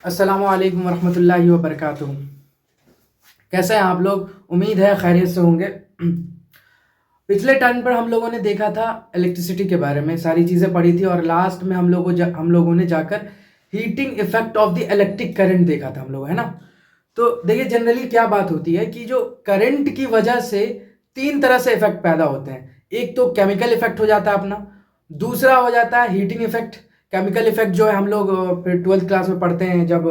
अस्सलामु अलैकुम वरहमतुल्लाहि वबरकातुहू। कैसे हैं आप लोग? उम्मीद है खैरियत से होंगे। पिछले टर्न पर हम लोगों ने देखा था इलेक्ट्रिसिटी के बारे में, सारी चीज़ें पढ़ी थी और लास्ट में हम लोगों ने जाकर heating effect of the electric current देखा था हम लोग, है ना। तो देखिए जनरली क्या बात होती है कि जो करंट की वजह से तीन तरह से इफेक्ट पैदा होते हैं। एक तो केमिकल इफेक्ट हो जाता है अपना, दूसरा हो जाता है हीटिंग इफेक्ट। केमिकल इफेक्ट जो है हम लोग फिर ट्वेल्थ क्लास में पढ़ते हैं, जब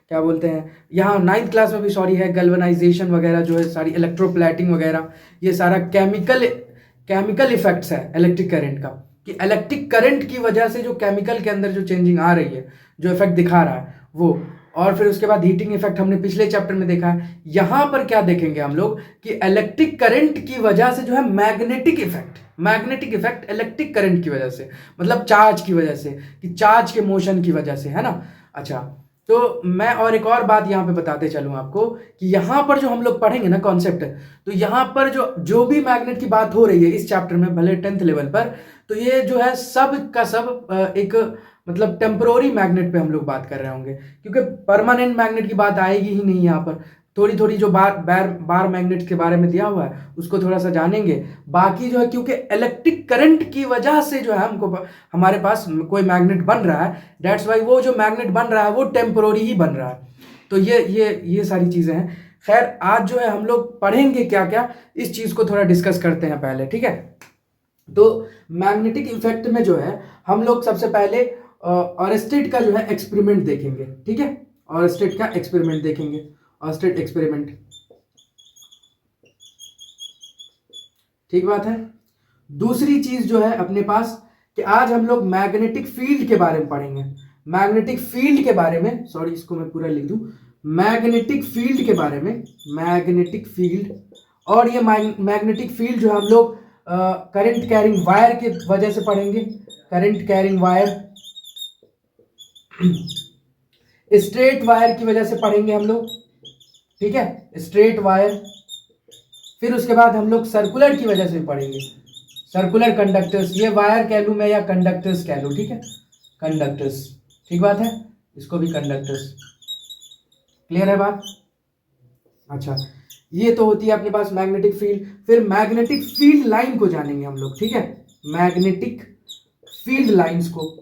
क्या बोलते हैं, यहाँ नाइन्थ क्लास में भी सॉरी है, गैल्वेनाइजेशन वगैरह जो है, सारी इलेक्ट्रोप्लेटिंग वगैरह, ये सारा केमिकल केमिकल इफेक्ट्स है इलेक्ट्रिक करंट का। कि इलेक्ट्रिक करंट की वजह से जो केमिकल के अंदर जो चेंजिंग आ रही है, जो इफेक्ट दिखा रहा है वो। और फिर उसके बाद हीटिंग इफेक्ट हमने पिछले चैप्टर में देखा है। यहां पर क्या देखेंगे हम लोग कि इलेक्ट्रिक करंट की वजह से जो है मैग्नेटिक इफेक्ट इलेक्ट्रिक करंट की वजह से, मतलब चार्ज की वजह से, कि चार्ज के मोशन की वजह से, है ना। अच्छा, तो मैं और एक और बात यहाँ पे बताते चलूँ आपको कि यहाँ पर जो हम लोग पढ़ेंगे ना कॉन्सेप्ट, तो यहाँ पर जो जो भी मैग्नेट की बात हो रही है इस चैप्टर में, भले 10th लेवल पर, तो ये जो है सब का सब एक मतलब टेम्पोररी मैग्नेट पे हम लोग बात कर रहे होंगे, क्योंकि परमानेंट मैग्नेट की बात आएगी ही नहीं यहाँ पर। थोड़ी थोड़ी जो बार मैग्नेट के बारे में दिया हुआ है उसको थोड़ा सा जानेंगे। बाकी जो है, क्योंकि इलेक्ट्रिक करंट की वजह से जो है हमको हमारे पास कोई मैग्नेट बन रहा है, दैट्स वाई वो जो मैग्नेट बन रहा है वो टेम्पोररी ही बन रहा है। तो ये सारी चीज़ें हैं। खैर, आज जो है हम लोग पढ़ेंगे क्या क्या, इस चीज़ को थोड़ा डिस्कस करते हैं पहले, ठीक है। तो मैग्नेटिक इफेक्ट में जो है हम लोग सबसे पहले ऑरस्टेड का जो है एक्सपेरिमेंट देखेंगे, ठीक है। ऑरस्टेड का एक्सपेरिमेंट देखेंगे, ऑरस्टेड एक्सपेरिमेंट, ठीक बात है। दूसरी चीज जो है अपने पास कि आज हम लोग मैग्नेटिक फील्ड के बारे में पढ़ेंगे। मैग्नेटिक फील्ड के बारे में, सॉरी इसको मैं पूरा लिख दूं, मैग्नेटिक फील्ड के बारे में, मैग्नेटिक फील्ड। और ये मैग्नेटिक फील्ड जो हम लोग करंट कैरिंग वायर की वजह से पढ़ेंगे। Current carrying wire, straight wire की वजह से पढ़ेंगे हम लोग, ठीक है, स्ट्रेट वायर। फिर उसके बाद हम लोग सर्कुलर की वजह से भी पढ़ेंगे, सर्कुलर कंडक्टर्स, ये वायर कह लूँ मैं या कंडक्टर्स कह लूँ, ठीक है, कंडक्टर्स, ठीक बात है, इसको भी कंडक्टर्स। क्लियर है बात? अच्छा, ये तो होती है अपने पास मैग्नेटिक फील्ड। फिर मैग्नेटिक फील्ड लाइन को जानेंगे हम लोग, ठीक है, मैग्नेटिक फील्ड लाइंस को।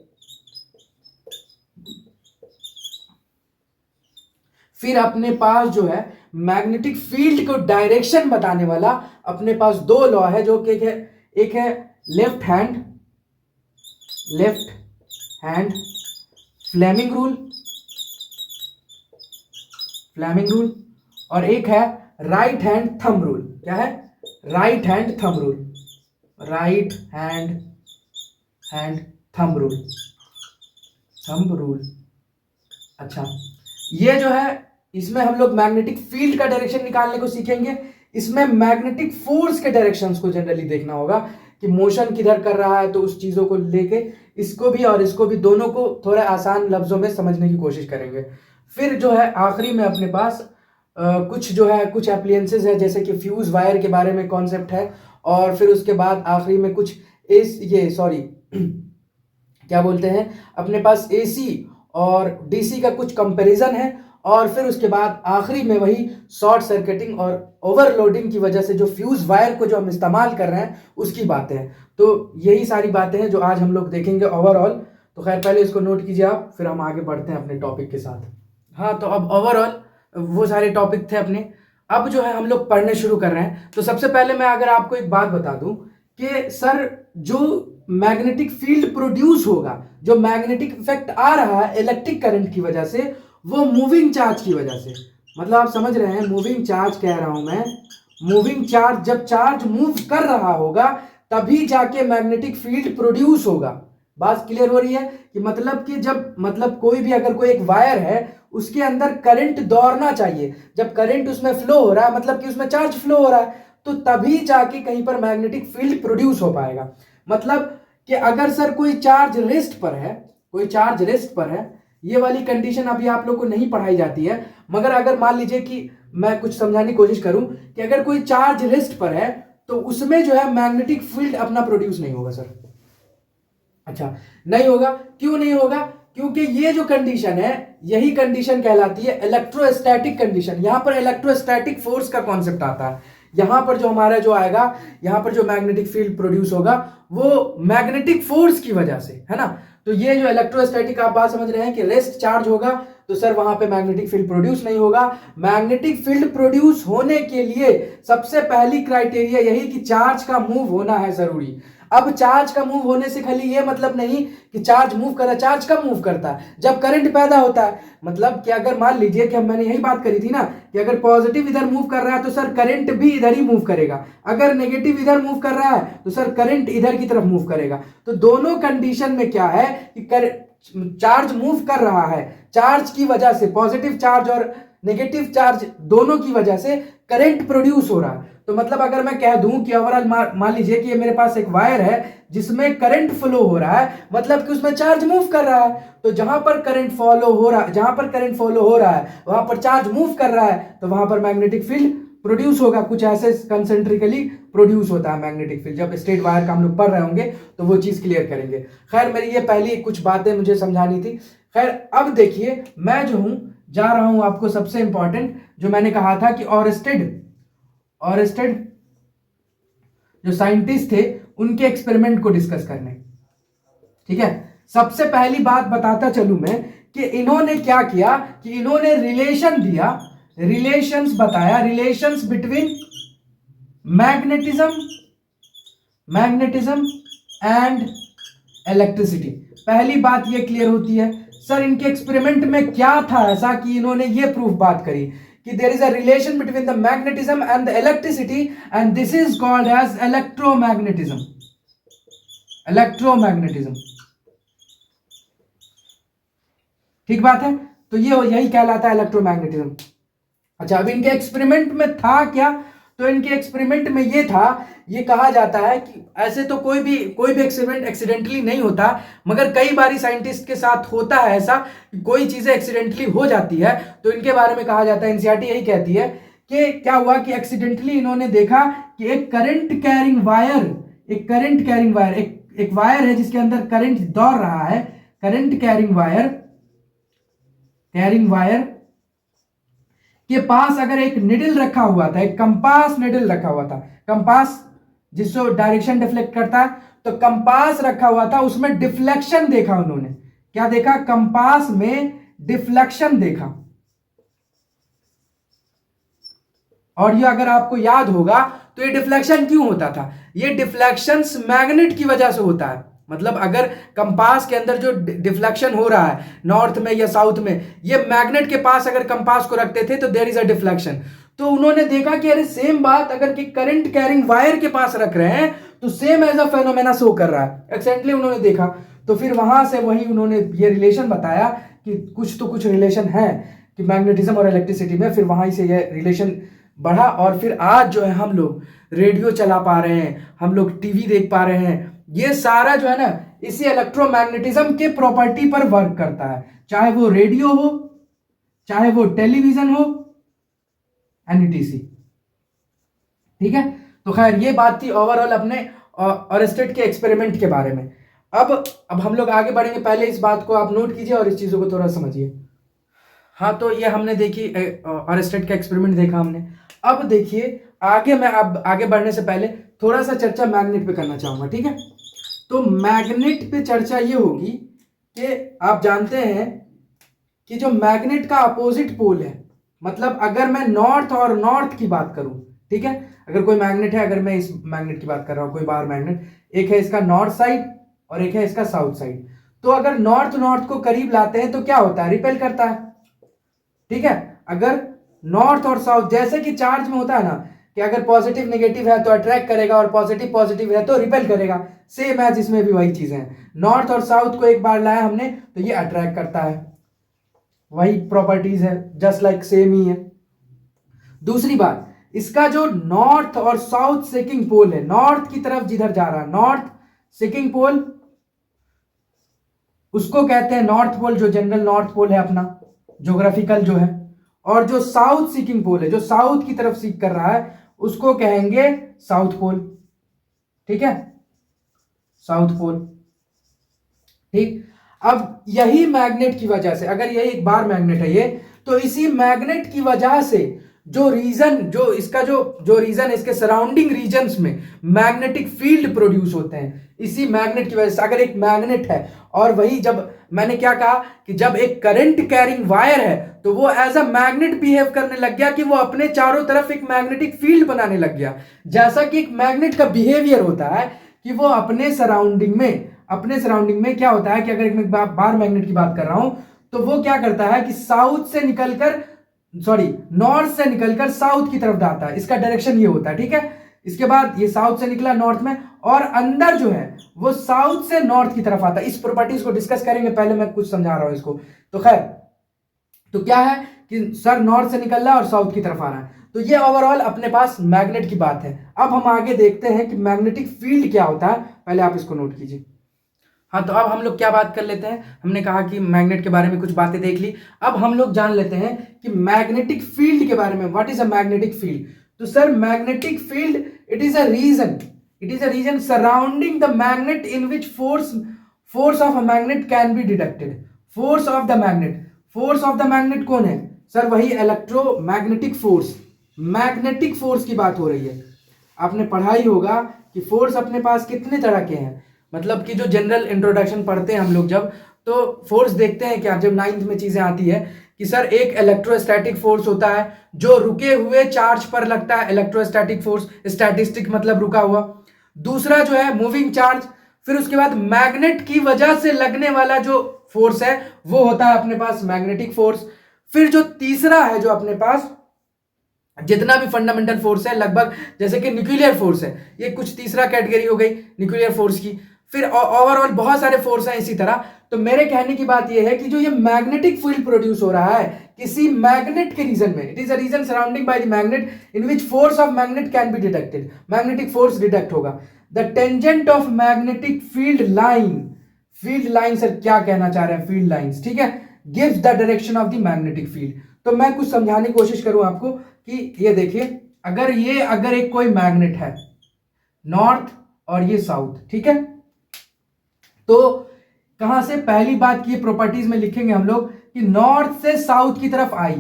फिर अपने पास जो है मैग्नेटिक फील्ड को डायरेक्शन बताने वाला अपने पास दो लॉ है, जो कि एक है लेफ्ट हैंड फ्लेमिंग रूल, और एक है राइट हैंड थंब रूल। क्या है? Right hand thumb rule, right hand thumb rule. अच्छा, ये जो है इसमें हम लोग मैग्नेटिक फील्ड का डायरेक्शन निकालने को सीखेंगे। इसमें मैग्नेटिक फोर्स के डायरेक्शंस को जनरली देखना होगा कि मोशन किधर कर रहा है, तो उस चीजों को लेके इसको भी और इसको भी, दोनों को थोड़ा आसान लफ्जों में समझने की कोशिश करेंगे। फिर जो है आखिरी में अपने पास कुछ जो है कुछ एप्लियंसेस है, जैसे कि फ्यूज वायर के बारे में कॉन्सेप्ट है। और फिर उसके बाद आखिरी में कुछ क्या बोलते हैं, अपने पास एसी और डीसी का कुछ कंपैरिजन है। और फिर उसके बाद आखिरी में वही शॉर्ट सर्किटिंग और ओवरलोडिंग की वजह से जो फ्यूज वायर को जो हम इस्तेमाल कर रहे हैं उसकी बातें हैं। तो यही सारी बातें हैं जो आज हम लोग देखेंगे ओवरऑल। तो खैर पहले इसको नोट कीजिए आप, फिर हम आगे बढ़ते हैं अपने टॉपिक के साथ। हाँ, तो अब ओवरऑल वो सारे टॉपिक थे अपने। अब जो है हम लोग पढ़ने शुरू कर रहे हैं। तो सबसे पहले मैं अगर आपको एक बात बता दूं कि सर, जो मैग्नेटिक फील्ड प्रोड्यूस होगा, जो मैग्नेटिक इफेक्ट आ रहा है इलेक्ट्रिक करंट की वजह से, वो मूविंग चार्ज की वजह से, मतलब आप समझ रहे हैं, मूविंग चार्ज कह रहा हूं मैं। मूविंग चार्ज, जब चार्ज मूव कर रहा होगा तभी जाके मैग्नेटिक फील्ड प्रोड्यूस होगा। बात क्लियर हो रही है कि मतलब कि जब, मतलब कोई भी अगर कोई एक वायर है उसके अंदर करंट दौड़ना चाहिए, जब करंट उसमें फ्लो हो रहा है मतलब कि उसमें चार्ज फ्लो हो रहा है, तो तभी जाके कहीं पर मैग्नेटिक फील्ड प्रोड्यूस हो पाएगा। मतलब कि अगर सर कोई चार्ज रेस्ट पर है, कोई चार्ज रेस्ट पर है, ये वाली कंडीशन अभी आप लोग को नहीं पढ़ाई जाती है, मगर अगर मान लीजिए कि मैं कुछ समझाने की कोशिश करूं कि अगर कोई चार्ज रेस्ट पर है तो उसमें जो है मैग्नेटिक फील्ड अपना प्रोड्यूस नहीं होगा सर। अच्छा, नहीं होगा, क्यों नहीं होगा? क्योंकि ये जो कंडीशन है यही कंडीशन कहलाती है इलेक्ट्रोस्टैटिक कंडीशन। यहां पर इलेक्ट्रोस्टैटिक फोर्स का कॉन्सेप्ट आता है। यहां पर जो हमारा जो आएगा, यहां पर जो मैग्नेटिक फील्ड प्रोड्यूस होगा वो मैग्नेटिक फोर्स की वजह से, है ना। तो ये जो इलेक्ट्रोस्टैटिक, आप बात समझ रहे हैं कि रेस्ट चार्ज होगा तो सर वहां पे मैग्नेटिक फील्ड प्रोड्यूस नहीं होगा। मैग्नेटिक फील्ड प्रोड्यूस होने के लिए सबसे पहली क्राइटेरिया यही कि चार्ज का मूव होना है जरूरी। अब चार्ज का मूव होने से खाली ये मतलब नहीं कि चार्ज मूव कर रहा है, चार्ज कब मूव करता है, जब करंट पैदा होता है। मतलब कि अगर मान लीजिए कि मैंने यही बात करी थी ना कि अगर पॉजिटिव इधर मूव कर रहा है तो सर करंट भी इधर ही मूव करेगा, अगर नेगेटिव इधर मूव कर रहा है तो सर करंट इधर की तरफ मूव करेगा। तो दोनों कंडीशन में क्या है कि चार्ज मूव कर रहा है, चार्ज की वजह से, पॉजिटिव चार्ज और नेगेटिव चार्ज दोनों की वजह से करंट प्रोड्यूस हो रहा है। तो मतलब अगर मैं कह दूं कि ओवरऑल मान लीजिए कि ये मेरे पास एक वायर है जिसमें करंट फ्लो हो रहा है, मतलब कि उसमें चार्ज मूव कर रहा है। तो जहां पर करंट फॉलो हो रहा है, जहां पर करंट फॉलो हो रहा है वहां पर चार्ज मूव कर रहा है, तो वहां पर मैग्नेटिक फील्ड प्रोड्यूस होगा। कुछ ऐसे कंसेंट्रिकली प्रोड्यूस होता है मैग्नेटिक फील्ड। जब स्ट्रेट वायर का हम लोग पढ़ रहे होंगे तो वो चीज क्लियर करेंगे। खैर मेरी ये पहली कुछ बातें मुझे समझानी थी। खैर अब देखिए, मैं जो हूं जा रहा हूं आपको सबसे इंपॉर्टेंट जो मैंने कहा था कि ऑरेस्टेड जो साइंटिस्ट थे उनके एक्सपेरिमेंट को डिस्कस करने। ठीक है, सबसे पहली बात बताता चलूं मैं कि इन्होंने क्या किया कि इन्होंने रिलेशन दिया, रिलेशंस बताया, relations between magnetism and electricity. पहली बात ये क्लियर होती है सर इनके एक्सपेरिमेंट में क्या था ऐसा कि इन्होंने ये प्रूफ बात करी कि there is a relation between the magnetism and the electricity and this is called as electromagnetism। ठीक बात है, तो ये यही कहलाता है इलेक्ट्रोमैग्नेटिज्म। अच्छा, अब इनके एक्सपेरिमेंट में था क्या, तो इनके एक्सपेरिमेंट में ये था, ये कहा जाता है कि ऐसे तो कोई भी एक्सपेरिमेंट एक्सीडेंटली नहीं होता, मगर कई बार साइंटिस्ट के साथ होता है ऐसा कि कोई चीजें एक्सीडेंटली हो जाती है। तो इनके बारे में कहा जाता है, एनसीईआरटी यही कहती है कि क्या हुआ कि एक्सीडेंटली इन्होंने देखा कि एक करंट कैरिंग वायर, एक वायर है जिसके अंदर करंट दौड़ रहा है, करंट कैरिंग वायर के पास अगर एक निडल रखा हुआ था, एक कंपास निडल रखा हुआ था, कंपास जिसको डायरेक्शन डिफ्लेक्ट करता है, तो कंपास रखा हुआ था, उसमें डिफ्लेक्शन देखा उन्होंने। क्या देखा, कंपास में डिफ्लेक्शन देखा। और ये अगर आपको याद होगा तो ये डिफ्लेक्शन क्यों होता था, ये डिफ्लेक्शंस मैग्नेट की वजह से होता है। मतलब अगर कंपास के अंदर जो डिफ्लेक्शन हो रहा है नॉर्थ में या साउथ में, ये मैग्नेट के पास अगर कंपास को रखते थे तो देयर इज अ डिफ्लेक्शन। तो उन्होंने देखा कि अरे सेम बात अगर कि करंट कैरिंग वायर के पास रख रहे हैं तो same as a phenomena show कर रहा है। एक्सेंटली उन्होंने देखा, तो फिर वहां से वही उन्होंने ये रिलेशन बताया कि कुछ रिलेशन है कि मैग्नेटिज्म और इलेक्ट्रिसिटी में। फिर वहां से ये रिलेशन बढ़ा और फिर आज जो है हम लोग रेडियो चला पा रहे हैं, हम लोग टीवी देख पा रहे हैं। ये सारा जो है ना इसी इलेक्ट्रोमैग्नेटिज्म के प्रॉपर्टी पर वर्क करता है, चाहे वो रेडियो हो, चाहे वो टेलीविजन हो, एनटीसी। ठीक है, तो खैर ये बात थी ओवरऑल अपने ऑरेस्टेड के एक्सपेरिमेंट के बारे में। अब हम लोग आगे बढ़ेंगे, पहले इस बात को आप नोट कीजिए और इस चीजों को थोड़ा समझिए। हाँ, तो ये हमने देखी ऑरेस्टेड का एक्सपेरिमेंट देखा हमने। अब देखिए आगे, मैं अब आगे बढ़ने से पहले थोड़ा सा चर्चा मैग्नेट पे करना चाहूंगा। ठीक है, तो मैग्नेट पे चर्चा ये होगी कि आप जानते हैं कि जो मैग्नेट का अपोजिट पोल है, मतलब अगर मैं नॉर्थ और नॉर्थ की बात करूं, ठीक है, अगर कोई मैग्नेट है, अगर मैं इस मैग्नेट की बात कर रहा हूं, कोई बाहर मैग्नेट, एक है इसका नॉर्थ साइड और एक है इसका साउथ साइड। तो अगर नॉर्थ को करीब लाते हैं तो क्या होता है, रिपेल करता है। ठीक है, अगर नॉर्थ और साउथ, जैसे कि चार्ज में होता है ना कि अगर पॉजिटिव नेगेटिव है तो अट्रैक्ट करेगा और पॉजिटिव है तो रिपेल करेगा, सेम एज इसमें भी वही चीजें हैं। नॉर्थ और साउथ को एक बार लाया हमने तो ये अट्रैक्ट करता है, वही प्रॉपर्टीज है, जस्ट लाइक सेम ही है। दूसरी बात, इसका जो नॉर्थ और साउथ सेकिंग पोल है, नॉर्थ की तरफ जिधर जा रहा है नॉर्थ सेकिंग पोल, उसको कहते हैं नॉर्थ पोल, जो जनरल नॉर्थ पोल है अपना ज्योग्राफिकल जो है। और जो साउथ सीकिंग पोल है, जो साउथ की तरफ सीक कर रहा है, उसको कहेंगे साउथ पोल। ठीक है, साउथ पोल। ठीक, अब यही मैग्नेट की वजह से, अगर यही एक बार मैग्नेट है ये, तो इसी मैग्नेट की वजह से जो रीजन, जो इसका जो रीजन, इसके सराउंडिंग रीजन्स में मैग्नेटिक फील्ड प्रोड्यूस होते हैं इसी मैग्नेट की वजह से। अगर एक मैग्नेट है और वही, जब मैंने क्या कहा कि जब एक करंट कैरिंग वायर है तो वो एज अ मैग्नेट बिहेव करने लग गया, कि वो अपने चारों तरफ एक मैग्नेटिक फील्ड बनाने लग गया। जैसा कि एक मैग्नेट का बिहेवियर होता है कि वो अपने सराउंडिंग में क्या होता है कि अगर मैं बार मैग्नेट की बात कर रहा हूं तो वो क्या करता है कि नॉर्थ से निकलकर साउथ की तरफ जाता है। इसका डायरेक्शन ये होता है, ठीक है। इसके बाद ये साउथ से निकला नॉर्थ में, और अंदर जो है वो साउथ से नॉर्थ की तरफ आता है। इस प्रॉपर्टीज को डिस्कस करेंगे, पहले मैं कुछ समझा रहा हूं इसको। तो खैर, तो क्या है कि सर नॉर्थ से निकल रहा है और साउथ की तरफ आ रहा है। तो ये ओवरऑल अपने पास मैग्नेट की बात है। अब हम आगे देखते हैं कि मैग्नेटिक फील्ड क्या होता है, पहले आप इसको नोट कीजिए। हाँ, तो अब हम लोग क्या बात कर लेते हैं, हमने कहा कि मैग्नेट के बारे में कुछ बातें देख ली। अब हम लोग जान लेते हैं कि मैग्नेटिक फील्ड के बारे में, what is a magnetic field. तो sir magnetic field, it is a region surrounding the magnet in which force of a magnet can be detected. Force of the magnet कौन है सर? वही electromagnetic force, magnetic force की बात हो रही है। आपने पढ़ा ही होगा कि फोर्स अपने पास कितने तरह के हैं, मतलब कि जो जनरल इंट्रोडक्शन पढ़ते हैं हम लोग जब, तो फोर्स देखते हैं क्या, जब 9th में चीजें आती है कि सर एक इलेक्ट्रोस्टैटिक फोर्स होता है जो रुके हुए चार्ज पर लगता है, इलेक्ट्रोस्टैटिक फोर्स, स्टैटिस्टिक मतलब रुका हुआ। दूसरा जो है मूविंग चार्ज। फिर उसके बाद मैग्नेट की वजह से लगने वाला जो फोर्स है वो होता है अपने पास मैग्नेटिक फोर्स। फिर जो तीसरा है जो अपने पास जितना भी फंडामेंटल फोर्स है लगभग, जैसे कि न्यूक्लियर फोर्स है, ये कुछ तीसरा कैटेगरी हो गई न्यूक्लियर फोर्स की। फिर ओवरऑल बहुत सारे फोर्स हैं इसी तरह। तो मेरे कहने की बात यह है कि जो ये मैग्नेटिक फील्ड प्रोड्यूस हो रहा है किसी मैग्नेट के रीजन में, it is a region surrounding by the magnet in which force of magnet can be detected. Magnetic force detect होगा। The tangent of magnetic field line sir क्या कहना चाह रहे हैं, फील्ड लाइंस, ठीक है, gives the direction of the magnetic field. तो मैं कुछ समझाने की कोशिश करूं आपको कि ये देखिए, अगर एक कोई मैग्नेट है नॉर्थ और ये साउथ, ठीक है, तो कहां से, पहली बात की प्रॉपर्टीज में लिखेंगे हम लोग कि नॉर्थ से साउथ की तरफ आई,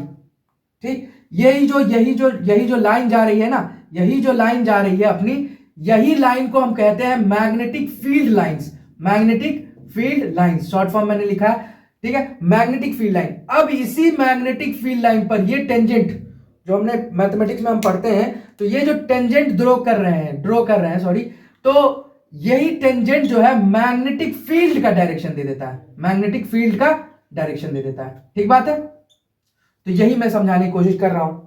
ठीक। यही जो लाइन जा रही है ना, यही जो लाइन जा रही है अपनी, यही लाइन को हम कहते हैं magnetic field lines. Magnetic field lines short form मैंने लिखा है, ठीक है, मैग्नेटिक फील्ड लाइन। अब इसी मैग्नेटिक फील्ड लाइन पर ये टेंजेंट जो हमने मैथमेटिक्स में हम पढ़ते हैं, तो ये जो टेंजेंट ड्रॉ कर रहे हैं सॉरी, तो यही टेंजेंट जो है मैग्नेटिक फील्ड का डायरेक्शन दे देता है, मैग्नेटिक फील्ड का डायरेक्शन दे देता है, ठीक बात है। तो यही मैं समझाने की कोशिश कर रहा हूं।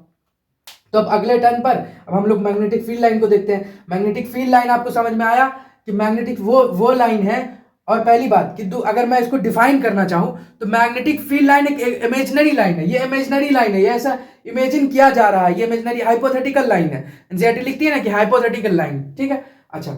तो अब अगले टर्न पर अब हम लोग मैग्नेटिक फील्ड लाइन को देखते हैं। मैग्नेटिक फील्ड लाइन आपको समझ में आया कि मैग्नेटिक वो लाइन है। और पहली बात कि अगर मैं इसको डिफाइन करना चाहूं तो मैग्नेटिक फील्ड लाइन एक इमेजिनरी लाइन है। ये इमेजिनरी लाइन है, ये ऐसा इमेजिन किया जा रहा है, ये इमेजिनरी हाइपोथेटिकल लाइन है। एनसीईआरटी लिखती है ना कि हाइपोथेटिकल लाइन, ठीक है। अच्छा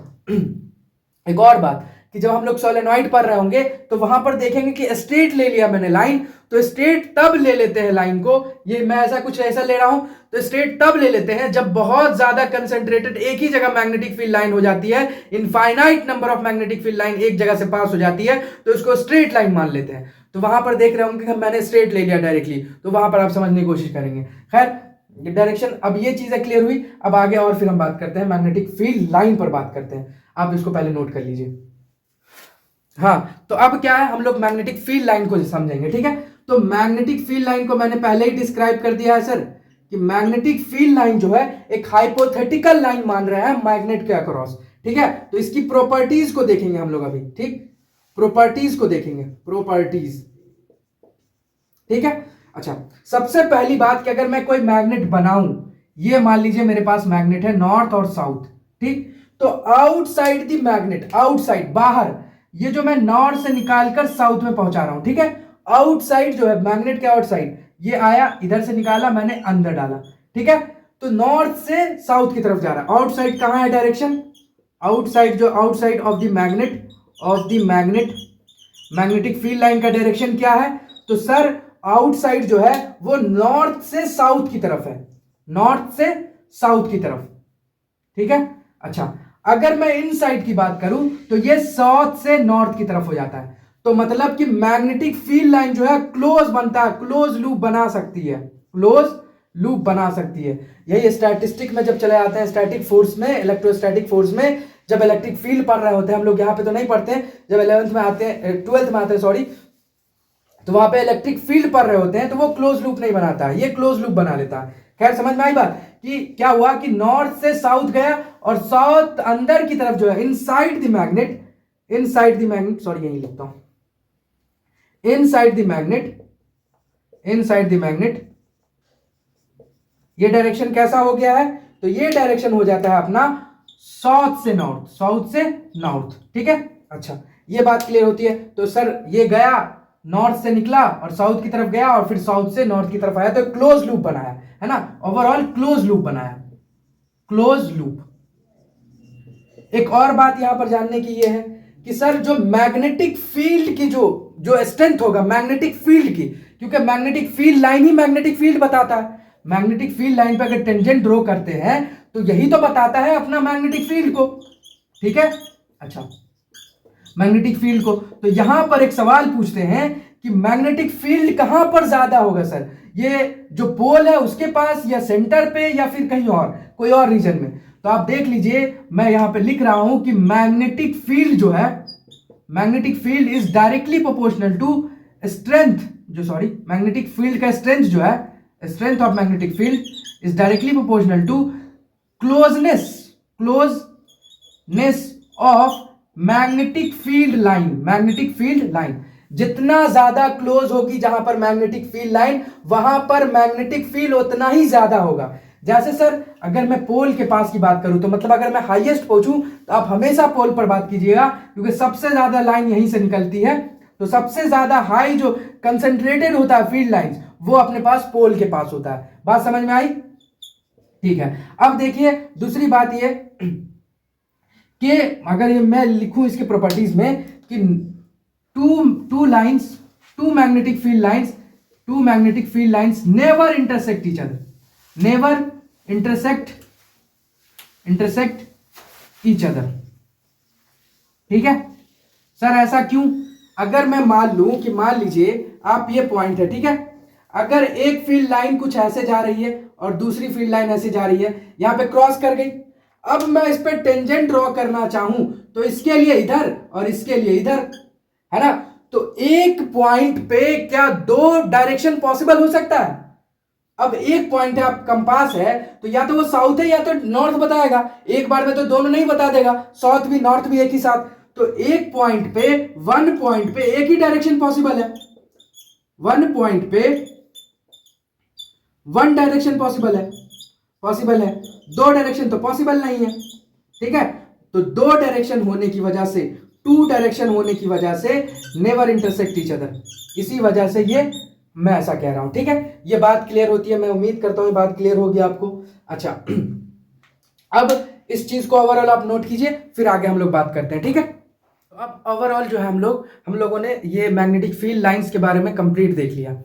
एक और बात कि जब हम लोग सोलेनॉइड पढ़ रहे होंगे तो वहां पर देखेंगे कि स्ट्रेट ले लिया मैंने लाइन, तो स्ट्रेट तब ले लेते हैं लाइन को, ये मैं ऐसा ले रहा हूं, तो स्ट्रेट तब ले लेते हैं जब बहुत ज्यादा कंसंट्रेटेड एक ही जगह मैग्नेटिक फील्ड लाइन हो जाती है, infinite number of magnetic field line एक जगह से पास हो जाती है, तो इसको स्ट्रेट लाइन मान लेते हैं। तो वहां पर देख रहे होंगे कि मैंने स्ट्रेट ले लिया डायरेक्टली, तो वहां पर आप समझने की कोशिश करेंगे। खैर डायरेक्शन, अब ये चीजें क्लियर हुई। अब आगे और फिर हम बात करते हैं मैग्नेटिक फील्ड लाइन पर बात करते हैं। आप इसको पहले नोट कर लीजिए। हाँ, तो अब क्या है, हम लोग मैग्नेटिक फील्ड लाइन को समझेंगे, ठीक है। तो मैग्नेटिक फील्ड लाइन को मैंने पहले ही डिस्क्राइब कर दिया है सर कि मैग्नेटिक फील्ड लाइन जो है एक हाइपोथेटिकल लाइन मान रहा है मैग्नेट के अक्रॉस, ठीक है। तो इसकी प्रॉपर्टीज को देखेंगे हम लोग अभी, ठीक, प्रॉपर्टीज को देखेंगे, प्रॉपर्टीज, ठीक है। अच्छा, सबसे पहली बात कि अगर मैं कोई मैग्नेट बनाऊं, ये मान लीजिए मेरे पास मैग्नेट है नॉर्थ और साउथ, ठीक, तो आउटसाइड द मैग्नेट, आउटसाइड बाहर, ये जो मैं नॉर्थ से निकालकर साउथ में पहुंचा रहा हूं, ठीक है, आउटसाइड जो है मैग्नेट के आउटसाइड, ये आया इधर से निकाला मैंने अंदर डाला, ठीक है। तो नॉर्थ से साउथ की तरफ जा रहा है। आउटसाइड कहां है डायरेक्शन, आउटसाइड जो outside of the magnet, magnetic field line का डायरेक्शन क्या है, तो सर आउटसाइड जो है वो नॉर्थ से साउथ की तरफ है, नॉर्थ से साउथ की तरफ, ठीक है। अच्छा, अगर मैं इन साइड की बात करूं तो ये साउथ से नॉर्थ की तरफ हो जाता है। तो मतलब कि मैग्नेटिक फील्ड लाइन जो है क्लोज बनता है, क्लोज लूप बना सकती है, क्लोज लूप बना सकती है। यही स्टैटिस्टिक में जब चले जाते हैं, स्टैटिक फोर्स में, इलेक्ट्रोस्टैटिक फोर्स में, जब इलेक्ट्रिक फील्ड पढ़ रहे होते हैं हम लोग, यहाँ पे तो नहीं पढ़ते हैं, जब 11th में आते हैं, 12th में आते हैं सॉरी, तो वहां पे इलेक्ट्रिक फील्ड पढ़ रहे होते हैं, तो वो क्लोज लूप नहीं बनाता, ये क्लोज लूप बना लेता है। खैर समझ में आई बात कि क्या हुआ कि नॉर्थ से साउथ गया और साउथ अंदर की तरफ जो है, inside the magnet, inside the magnet, sorry यही लिखता हूं, inside the magnet, inside the magnet, ये डायरेक्शन कैसा हो गया है, तो ये डायरेक्शन हो जाता है अपना साउथ से नॉर्थ, साउथ से नॉर्थ, ठीक है। अच्छा, ये बात क्लियर होती है। तो सर ये गया, नॉर्थ से निकला और साउथ की तरफ गया और फिर साउथ से नॉर्थ की तरफ आया, तो क्लोज लूप बनाया, है ना, ओवरऑल क्लोज लूप बनाया, क्लोज लूप। एक और बात यहां पर जानने की ये है कि सर जो मैग्नेटिक फील्ड की जो जो स्ट्रेंथ होगा मैग्नेटिक फील्ड की, क्योंकि मैग्नेटिक फील्ड लाइन ही मैग्नेटिक फील्ड बताता है, मैग्नेटिक फील्ड लाइन पर अगर टेंजेंट ड्रॉ करते हैं तो यही तो बताता है अपना मैग्नेटिक फील्ड को, ठीक है। अच्छा, मैग्नेटिक फील्ड को, तो यहां पर एक सवाल पूछते हैं कि मैग्नेटिक फील्ड कहां पर ज्यादा होगा सर, ये जो पोल है उसके पास, या सेंटर पे, या फिर कहीं और, कोई और रीजन में। तो आप देख लीजिए, मैं यहां पे लिख रहा हूं कि मैग्नेटिक फील्ड जो है, magnetic field is directly proportional to strength, जो सॉरी मैग्नेटिक फील्ड का स्ट्रेंथ जो है, strength of magnetic field is directly proportional to closeness, closeness of magnetic field line, magnetic field line जितना ज्यादा क्लोज होगी जहां पर मैग्नेटिक फील्ड लाइन, वहां पर मैग्नेटिक फील्ड उतना ही ज्यादा होगा। जैसे सर अगर मैं पोल के पास की बात करूं, तो मतलब अगर मैं हाईएस्ट पहुंचूं, तो आप हमेशा पोल पर बात कीजिएगा, क्योंकि सबसे ज्यादा लाइन यहीं से निकलती है, तो सबसे ज्यादा हाई जो कंसेंट्रेटेड होता है फील्ड लाइन, वो अपने पास पोल के पास होता है। बात समझ में आई, ठीक है। अब देखिए दूसरी बात ये कि अगर ये मैं लिखूं इसके प्रॉपर्टीज में कि two lines, two magnetic field lines, two magnetic field lines never intersect each other, never intersect each other, ठीक है सर। ऐसा क्यों? अगर मैं मान लूं कि मान लीजिए आप, ये पॉइंट है, ठीक है, अगर एक फील्ड लाइन कुछ ऐसे जा रही है और दूसरी फील्ड लाइन ऐसे जा रही है, यहां पे क्रॉस कर गई, अब मैं इस पे टेंजेंट ड्रॉ करना चाहूं तो इसके लिए इधर और इसके लिए इधर, है ना, तो एक पॉइंट पे क्या दो डायरेक्शन पॉसिबल हो सकता है? अब एक पॉइंट है, आप कंपास है, तो या तो वो साउथ है या तो नॉर्थ बताएगा, एक बार में तो दोनों नहीं बता देगा, साउथ भी नॉर्थ भी एक ही साथ। तो एक पॉइंट पे, वन पॉइंट पे एक ही डायरेक्शन पॉसिबल है, वन पॉइंट पे वन डायरेक्शन पॉसिबल है, पॉसिबल है, दो डायरेक्शन तो पॉसिबल नहीं है, ठीक है। तो दो डायरेक्शन होने की वजह से, टू डायरेक्शन होने की वजह से नेवर इंटरसेक्ट ईच अदर, इसी वजह से ये मैं ऐसा कह रहा हूं, ठीक है। ये बात क्लियर होती है, मैं उम्मीद करता हूं ये बात क्लियर होगी आपको। अच्छा, अब इस चीज को ओवरऑल आप नोट कीजिए, फिर आगे हम लोग बात करते हैं, ठीक है। तो अब ओवरऑल जो है हम लोगों ने ये मैग्नेटिक फील्ड लाइंस के बारे में कंप्लीट देख लिया।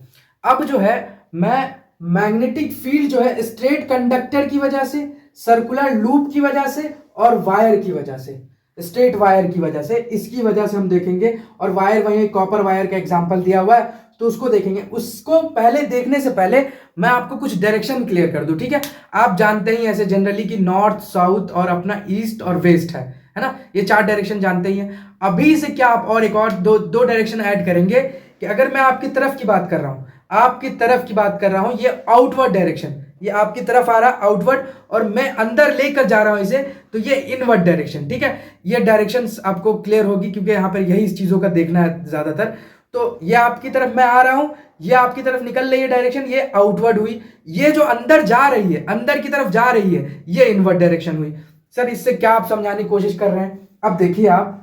अब जो है मैं मैग्नेटिक फील्ड जो है स्ट्रेट कंडक्टर की वजह से, सर्कुलर लूप की वजह से और वायर की वजह से, स्ट्रेट वायर की वजह से, इसकी वजह से हम देखेंगे। और वायर वहीं कॉपर वायर का एग्जांपल दिया हुआ है, तो उसको देखेंगे। उसको पहले देखने से पहले मैं आपको कुछ डायरेक्शन क्लियर कर दूं, ठीक है। आप जानते ही ऐसे जनरली कि नॉर्थ, साउथ और अपना ईस्ट और वेस्ट है ना, ये चार डायरेक्शन जानते ही हैं। अभी से क्या आप और एक और दो डायरेक्शन ऐड करेंगे कि अगर मैं आपकी तरफ की बात कर रहा हूं, आपकी तरफ की बात कर रहा हूं, ये आउटवर्ड डायरेक्शन, ये आपकी तरफ आ रहा आउटवर्ड, और मैं अंदर लेकर जा रहा हूं इसे, तो ये इनवर्ड डायरेक्शन, ठीक है। ये डायरेक्शंस आपको क्लियर होगी, क्योंकि यहां पर यही चीजों का देखना है ज्यादातर। तो ये आपकी तरफ मैं आ रहा हूं, ये आपकी तरफ निकल रही है डायरेक्शन, ये आउटवर्ड हुई। ये जो अंदर जा रही है, अंदर की तरफ जा रही है, ये इनवर्ड डायरेक्शन हुई। सर इससे क्या आप समझाने की कोशिश कर रहे हैं? अब देखिए आप,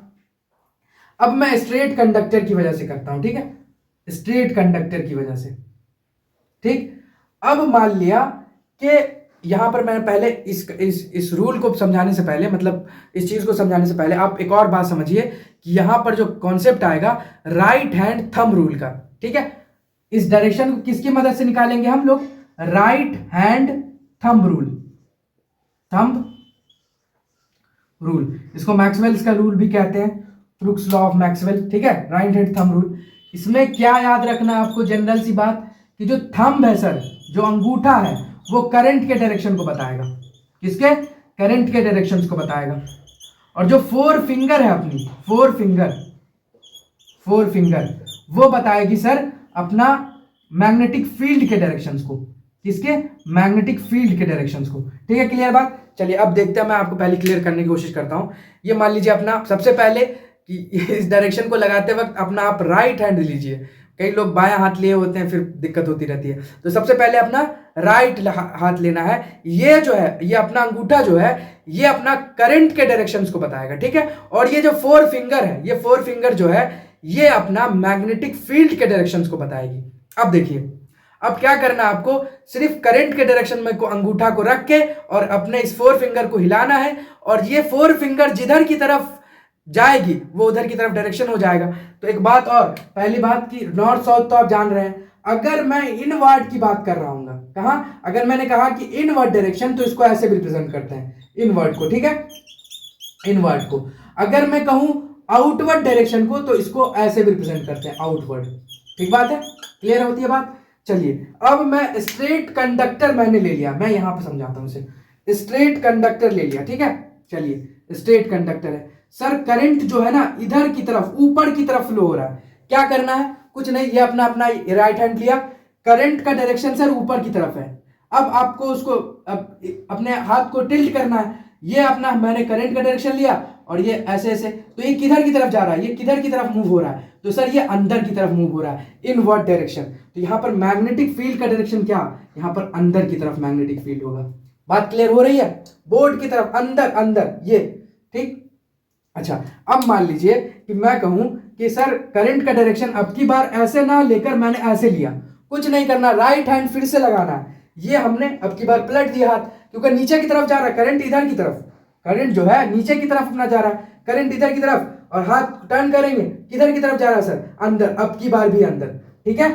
अब मैं स्ट्रेट कंडक्टर की वजह से करता हूं, ठीक है, स्ट्रेट कंडक्टर की वजह से, ठीक। अब मान लिया कि यहां पर मैंने पहले इस रूल को समझाने से पहले, मतलब इस चीज को समझाने से पहले आप एक और बात समझिए कि यहां पर जो कॉन्सेप्ट आएगा राइट हैंड थंब रूल का, ठीक है। इस डायरेक्शन को किसकी मदद से निकालेंगे हम लोग? Right hand thumb rule, thumb rule, इसको मैक्सवेल्स का रूल भी कहते हैं, क्रुक्स लॉ ऑफ मैक्सवेल, ठीक है, राइट हैंड थंब रूल। इसमें क्या याद रखना है आपको, जनरल सी बात, कि जो थंब है सर, जो अंगूठा है, वो करंट के डायरेक्शन को बताएगा। किसके? करंट के डायरेक्शंस को बताएगा। और जो फोर फिंगर है अपनी, फोर फिंगर वो बताएगी सर अपना मैग्नेटिक फील्ड के डायरेक्शंस को। किसके? मैग्नेटिक फील्ड के डायरेक्शंस को। ठीक है, क्लियर बात? चलिए अब देखते हैं, मैं आपको पहले क्लियर करने की कोशिश करता हूं। ये मान लीजिए अपना, सबसे पहले कि इस डायरेक्शन को लगाते वक्त अपना आप राइट हैंड लीजिए। कई लोग बायां हाथ लिए होते हैं, फिर दिक्कत होती रहती है। तो सबसे पहले अपना राइट हाथ लेना है। ये जो है, ये अपना अंगूठा जो है, ये अपना करंट के डायरेक्शंस को बताएगा। ठीक है, और ये जो फोर फिंगर है, ये फोर फिंगर जो है, ये अपना मैग्नेटिक फील्ड के डायरेक्शंस को बताएगी। अब देखिए, अब क्या करना है आपको, सिर्फ करंट के डायरेक्शन में को अंगूठा को रख के और अपने इस फोर फिंगर को हिलाना है, और ये फोर फिंगर जिधर की तरफ जाएगी वो उधर की तरफ डायरेक्शन हो जाएगा। तो एक बात और, पहली बात कि नॉर्थ साउथ तो आप जान रहे हैं। अगर मैं इनवर्ड की बात कर रहा हूं, कहां, अगर मैंने कहा कि इनवर्ड डायरेक्शन, तो इसको ऐसे भी रिप्रेजेंट करते हैं, इनवर्ड को। ठीक है, इनवर्ड को। अगर मैं कहूं आउटवर्ड डायरेक्शन को, तो इसको ऐसे भी रिप्रेजेंट करते हैं, आउटवर्ड। ठीक बात है, क्लियर होती है बात? चलिए अब मैं स्ट्रेट कंडक्टर मैंने ले लिया, मैं यहां पर समझाता हूं इसे। स्ट्रेट कंडक्टर ले लिया, ठीक है। चलिए स्ट्रेट कंडक्टर है सर, करंट जो है ना इधर की तरफ, ऊपर की तरफ फ्लो हो रहा है। क्या करना है? कुछ नहीं, ये अपना अपना राइट हैंड लिया, करंट का डायरेक्शन सर ऊपर की तरफ है। अब आपको उसको अपने हाथ को टिल्ट करना है। ये अपना मैंने करंट का डायरेक्शन लिया और ये ऐसे ऐसे, तो ये किधर की तरफ जा रहा है? ये किधर की तरफ मूव हो रहा है? तो सर ये अंदर की तरफ मूव हो रहा है, इनवर्ड डायरेक्शन। तो यहां पर मैग्नेटिक फील्ड का डायरेक्शन क्या? यहां पर अंदर की तरफ मैग्नेटिक फील्ड होगा। बात क्लियर हो रही है? बोर्ड की तरफ, अंदर अंदर, ये ठीक। अच्छा, अब मान लीजिए कि मैं कहूं कि सर करंट का डायरेक्शन अब की बार ऐसे ना लेकर मैंने ऐसे लिया। कुछ नहीं करना, राइट हैंड फिर से लगाना है। ये हमने अब की बार पलट दिया हाथ, क्योंकि नीचे की तरफ जा रहा है करंट, इधर की तरफ करंट जो है नीचे की तरफ अपना जा रहा है, करंट इधर की तरफ, और हाथ टर्न करेंगे, किधर की तरफ जा रहा है सर? अंदर, अब की बार भी अंदर। ठीक है,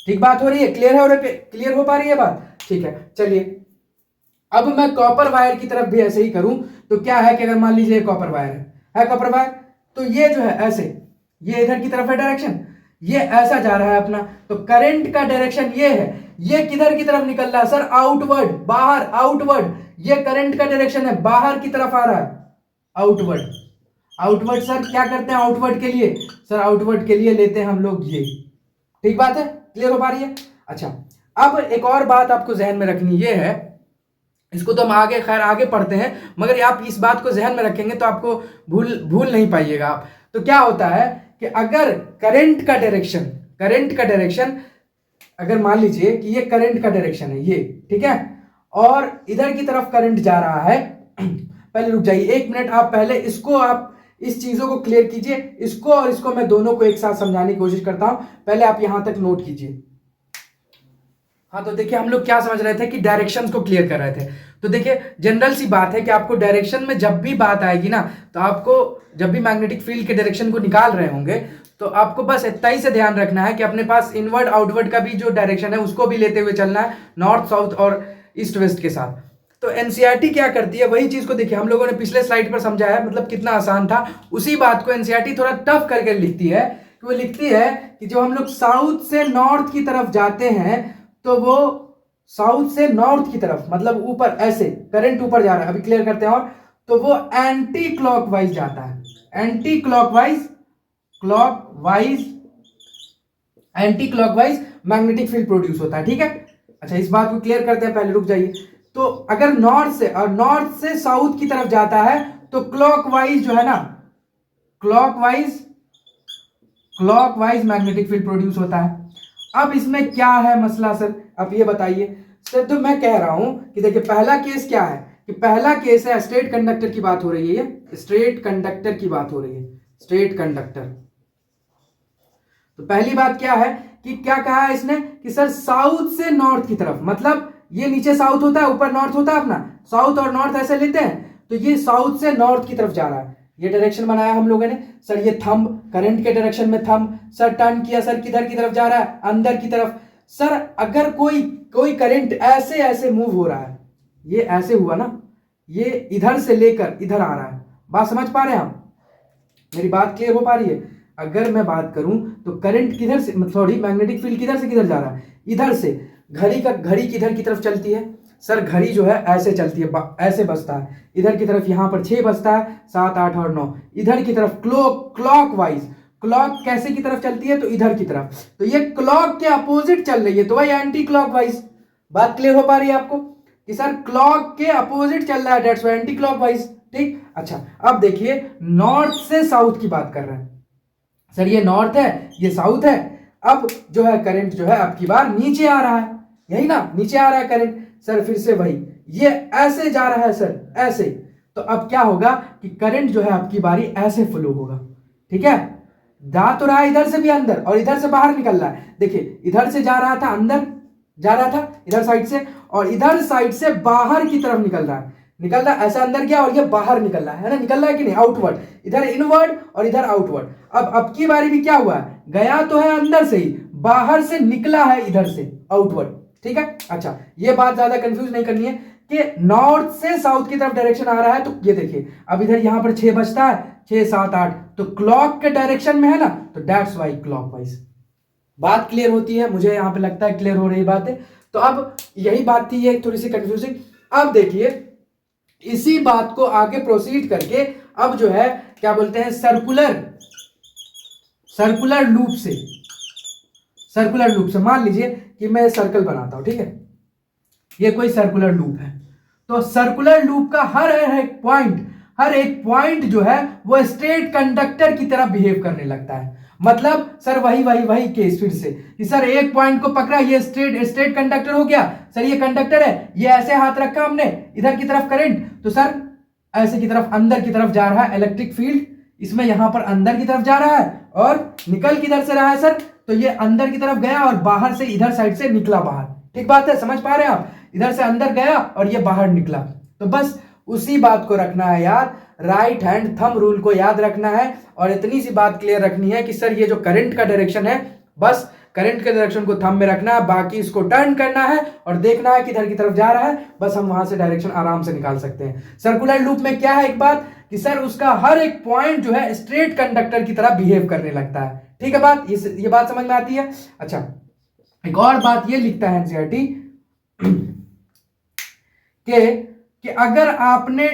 ठीक बात हो रही है? क्लियर हो पा रही है बात? ठीक है, चलिए अब मैं कॉपर वायर की तरफ भी ऐसे ही करूं, तो क्या है कि अगर मान लीजिए कॉपर वायर है कॉपर वायर, तो ये जो है ऐसे, ये इधर की तरफ है डायरेक्शन, ये ऐसा जा रहा है अपना, तो करंट का डायरेक्शन ये है। ये किधर की तरफ निकल रहा है सर? आउटवर्ड, बाहर, आउटवर्ड। ये करंट का डायरेक्शन है, बाहर की तरफ आ रहा है, आउटवर्ड। आउटवर्ड सर क्या करते हैं आउटवर्ड के लिए? सर आउटवर्ड के लिए लेते हैं हम लोग ये। ठीक बात है? क्लियर हो पा रही है? अच्छा, अब एक और बात आपको जहन में रखनी ये है, इसको तो हम आगे खैर आगे पढ़ते हैं, मगर आप इस बात को जहन में रखेंगे तो आपको भूल नहीं पाइएगा आप। तो क्या होता है कि अगर करंट का डायरेक्शन अगर मान लीजिए कि ये करंट का डायरेक्शन है ये, ठीक है, और इधर की तरफ करंट जा रहा है पहले रुक जाइए एक मिनट, आप पहले इसको, आप इस चीजों को क्लियर कीजिए, इसको और इसको मैं दोनों को एक साथ समझाने की कोशिश करता हूं, पहले आप यहां तक नोट कीजिए। हाँ, तो देखिए हम लोग क्या समझ रहे थे कि डायरेक्शंस को क्लियर कर रहे थे। तो देखिए जनरल सी बात है कि आपको डायरेक्शन में जब भी बात आएगी ना, तो आपको जब भी मैग्नेटिक फील्ड के डायरेक्शन को निकाल रहे होंगे, तो आपको बस इतना ही से ध्यान रखना है कि अपने पास इनवर्ड आउटवर्ड का भी जो डायरेक्शन है उसको भी लेते हुए चलना है, नॉर्थ साउथ और ईस्ट वेस्ट के साथ। तो एनसीईआरटी क्या करती है, वही चीज को देखिए हम लोगों ने पिछले स्लाइड पर समझाया, मतलब कितना आसान था। उसी बात को एनसीईआरटी थोड़ा टफ करके लिखती है, कि वो लिखती है कि जब हम लोग साउथ से नॉर्थ की तरफ जाते हैं, तो वो साउथ से नॉर्थ की तरफ, मतलब ऊपर ऐसे करंट ऊपर जा रहा है, अभी क्लियर करते हैं, और तो वो एंटी क्लॉकवाइज जाता है, anti clockwise magnetic field produce होता है। ठीक है, अच्छा इस बात को क्लियर करते हैं, पहले रुक जाइए। तो अगर नॉर्थ से साउथ की तरफ जाता है, तो क्लॉकवाइज जो है ना, क्लॉकवाइज मैग्नेटिक फील्ड प्रोड्यूस होता है। अब इसमें क्या है मसला सर, आप ये बताइए सर। तो मैं कह रहा हूं कि देखिए पहला केस क्या है, कि पहला केस है स्ट्रेट कंडक्टर की बात हो रही है, ये स्ट्रेट कंडक्टर की बात हो रही है, स्ट्रेट कंडक्टर। तो पहली बात क्या है कि क्या कहा है इसने कि सर साउथ से नॉर्थ की तरफ, मतलब ये नीचे साउथ होता है, ऊपर नॉर्थ होता है अपना, साउथ और नॉर्थ ऐसे लेते हैं, तो ये साउथ से नॉर्थ की तरफ जा रहा है। ये डायरेक्शन बनाया हम लोगों ने सर, ये थंब करंट के डायरेक्शन में थंब सर टर्न किया, सर किधर की तरफ जा रहा है? अंदर की तरफ। सर अगर कोई करंट ऐसे ऐसे मूव हो रहा है, ये ऐसे हुआ ना, ये इधर से लेकर इधर आ रहा है, बात समझ पा रहे हैं हम? मेरी बात क्लियर हो पा रही है? अगर मैं बात करूं तो करंट किधर से, सॉरी, मैग्नेटिक फील्ड किधर से किधर जा रहा है? इधर से। घड़ी किधर की तरफ चलती है सर? घड़ी जो है ऐसे चलती है, ऐसे बजता है इधर की तरफ, यहां पर 6 बजता है, 7, 8 और 9 इधर की तरफ, क्लॉक वाइज। क्लॉक कैसे की तरफ चलती है? तो इधर की तरफ। तो ये क्लॉक के अपोजिट चल रही है, तो भाई एंटी क्लॉक वाइज। बात क्लियर हो पा रही है आपको कि सर क्लॉक के अपोजिट चल रहा है, dates why anti clock wise. ठीक, अच्छा अब देखिए, नॉर्थ से साउथ की बात कर रहे हैं सर, ये नॉर्थ है, ये साउथ है। अब जो है करंट जो है आपकी बार नीचे आ रहा है, यही ना, नीचे आ रहा है करंट सर। फिर से वही, ये ऐसे जा रहा है सर, ऐसे। तो अब क्या होगा कि करंट जो है आपकी बारी ऐसे फ्लो होगा, ठीक है। जा तो रहा है इधर से भी अंदर और इधर से बाहर निकल रहा है। देखिए इधर से जा रहा था अंदर, जा रहा था इधर साइड से, और इधर साइड से बाहर की तरफ निकल रहा है, निकल रहा है ऐसा अंदर गया और ये बाहर निकल रहा है ना, निकल रहा है कि नहीं, आउटवर्ड। इधर इनवर्ड और इधर आउटवर्ड। अब की बारी भी क्या हुआ है, गया तो है अंदर से ही, बाहर से निकला है इधर से आउटवर्ड, ठीक है। अच्छा ये बात ज्यादा कंफ्यूज नहीं करनी है कि नॉर्थ से साउथ की तरफ डायरेक्शन आ रहा है। तो ये देखिए अब इधर यहां पर 6 बजता है, 6, 7, 8, तो क्लॉक के डायरेक्शन में है ना, तो दैट्स वाई क्लॉकवाइज। बात क्लियर होती है? मुझे यहां पे लगता है क्लियर हो रही बात है। तो अब यही बात थी, ये थोड़ी सी कंफ्यूजिंग। अब देखिए इसी बात को आगे प्रोसीड करके अब जो है क्या बोलते हैं, सर्कुलर लूप से मान लीजिए कि मैं सर्कल बनाता हूं, ठीक है, ये कोई सर्कुलर लूप है। तो सर्कुलर लूप का हर एक पॉइंट जो है वो स्ट्रेट कंडक्टर की तरह बिहेव करने लगता है। मतलब सर वही केस फिर से कि सर एक पॉइंट को पकड़ा, ये स्ट्रेट कंडक्टर हो गया सर, ये कंडक्टर है, ये ऐसे हाथ रखा हमने इधर की तरफ करंट, तो सर ऐसे की तरफ अंदर की तरफ जा रहा है इलेक्ट्रिक फील्ड, इसमें यहां पर अंदर की तरफ जा रहा है और निकल किधर से रहा है सर, तो ये अंदर की तरफ गया और बाहर से इधर साइड से निकला बाहर। ठीक बात है, समझ पा रहे हैं आप? इधर से अंदर गया और ये बाहर निकला। तो बस उसी बात को रखना है यार, राइट हैंड थंब रूल को याद रखना है और इतनी सी बात क्लियर रखनी है कि सर ये जो करंट का डायरेक्शन है, बस करंट के डायरेक्शन को थंब में रखना है, बाकी इसको टर्न करना है और देखना है किधर की तरफ जा रहा है, बस हम वहां से डायरेक्शन आराम से निकाल सकते हैं। सर्कुलर लूप में क्या है एक बात कि सर उसका हर एक पॉइंट जो है स्ट्रेट कंडक्टर की तरह बिहेव करने लगता है। ठीक है बात, ये बात समझ में आती है? अच्छा एक और बात ये लिखता है एनसीईआरटी कि अगर आपने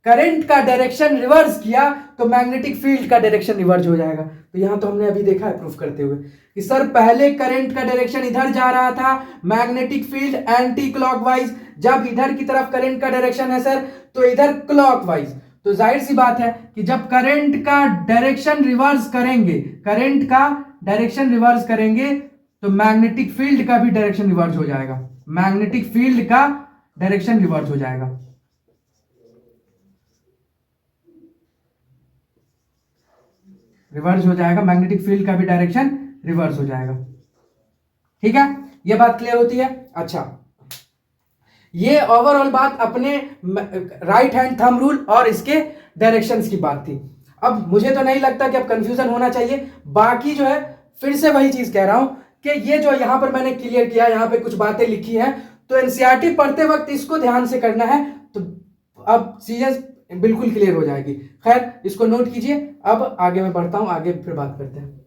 करंट का डायरेक्शन रिवर्स किया तो मैग्नेटिक फील्ड का डायरेक्शन रिवर्स हो जाएगा। तो यहां तो हमने अभी देखा है प्रूफ करते हुए कि सर पहले करंट का डायरेक्शन इधर जा रहा था, मैग्नेटिक फील्ड एंटी क्लॉकवाइज, जब इधर की तरफ करंट का डायरेक्शन है सर तो इधर क्लॉकवाइज। तो जाहिर सी बात है कि जब करंट का डायरेक्शन रिवर्स करेंगे तो मैग्नेटिक फील्ड का भी डायरेक्शन रिवर्स हो जाएगा, मैग्नेटिक फील्ड का डायरेक्शन रिवर्स हो जाएगा। मैग्नेटिक फील्ड का भी डायरेक्शन रिवर्स हो जाएगा। ठीक है, ये बात क्लियर होती है? अच्छा ये ओवरऑल बात अपने राइट हैंड थंब रूल और इसके डायरेक्शंस की बात थी। अब मुझे तो नहीं लगता कि अब कंफ्यूजन होना चाहिए। बाकी जो है फिर से वही चीज कह रहा हूं कि ये जो यहां पर मैंने क्लियर किया, यहां पे कुछ बातें लिखी हैं, तो एनसीईआरटी पढ़ते वक्त इसको ध्यान से करना है, तो अब चीजें बिल्कुल क्लियर हो जाएगी। खैर इसको नोट कीजिए। अब आगे मैं बढ़ता हूं, आगे फिर बात करते हैं।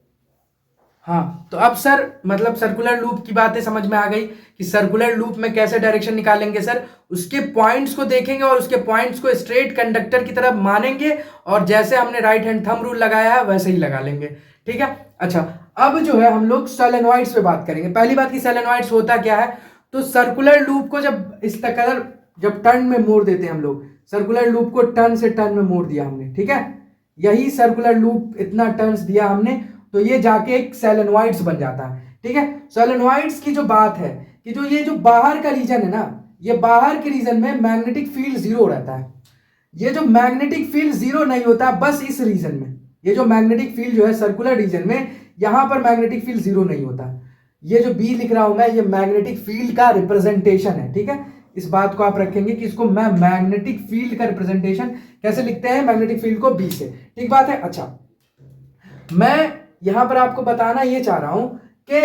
हाँ तो अब सर मतलब सर्कुलर लूप की बातें समझ में आ गई कि सर्कुलर लूप में कैसे डायरेक्शन निकालेंगे सर, उसके पॉइंट्स को देखेंगे और उसके पॉइंट्स को स्ट्रेट कंडक्टर की तरफ मानेंगे और जैसे हमने राइट हैंड थंब रूल लगाया है वैसे ही लगा लेंगे। ठीक है, अच्छा अब जो है हम लोग सोलेनॉइड्स पे बात करेंगे। पहली बात की सोलेनॉइड्स होता क्या है, तो सर्कुलर लूप को जब इस तरह जब टर्न में मोड़ देते हैं हम लोग, सर्कुलर लूप को टर्न से टर्न में मोड़ दिया हमने, ठीक है, यही सर्कुलर लूप इतना टर्न्स दिया हमने तो ये जाके एक सोलेनॉइड्स बन जाता है। ठीक है, सोलेनॉइड्स की जो बात है कि जो ये जो बाहर का रीजन है ना, ये बाहर के रीजन में मैग्नेटिक फील्ड जीरो रहता है। ये जो मैग्नेटिक फील्ड जीरो नहीं होता बस इस रीजन में, ये जो मैग्नेटिक फील्ड जो है सर्कुलर रीजन में, यहां पर मैग्नेटिक फील्ड जीरो नहीं होता। ये जो बी लिख रहा हूं मैं, ये मैग्नेटिक फील्ड का रिप्रेजेंटेशन है। ठीक है, इस बात को आप रखेंगे कि इसको मैं मैग्नेटिक फील्ड का रिप्रेजेंटेशन कैसे लिखते हैं, मैग्नेटिक फील्ड को बी से। ठीक बात है? अच्छा मैं यहां पर आपको बताना ये चाह रहा हूं कि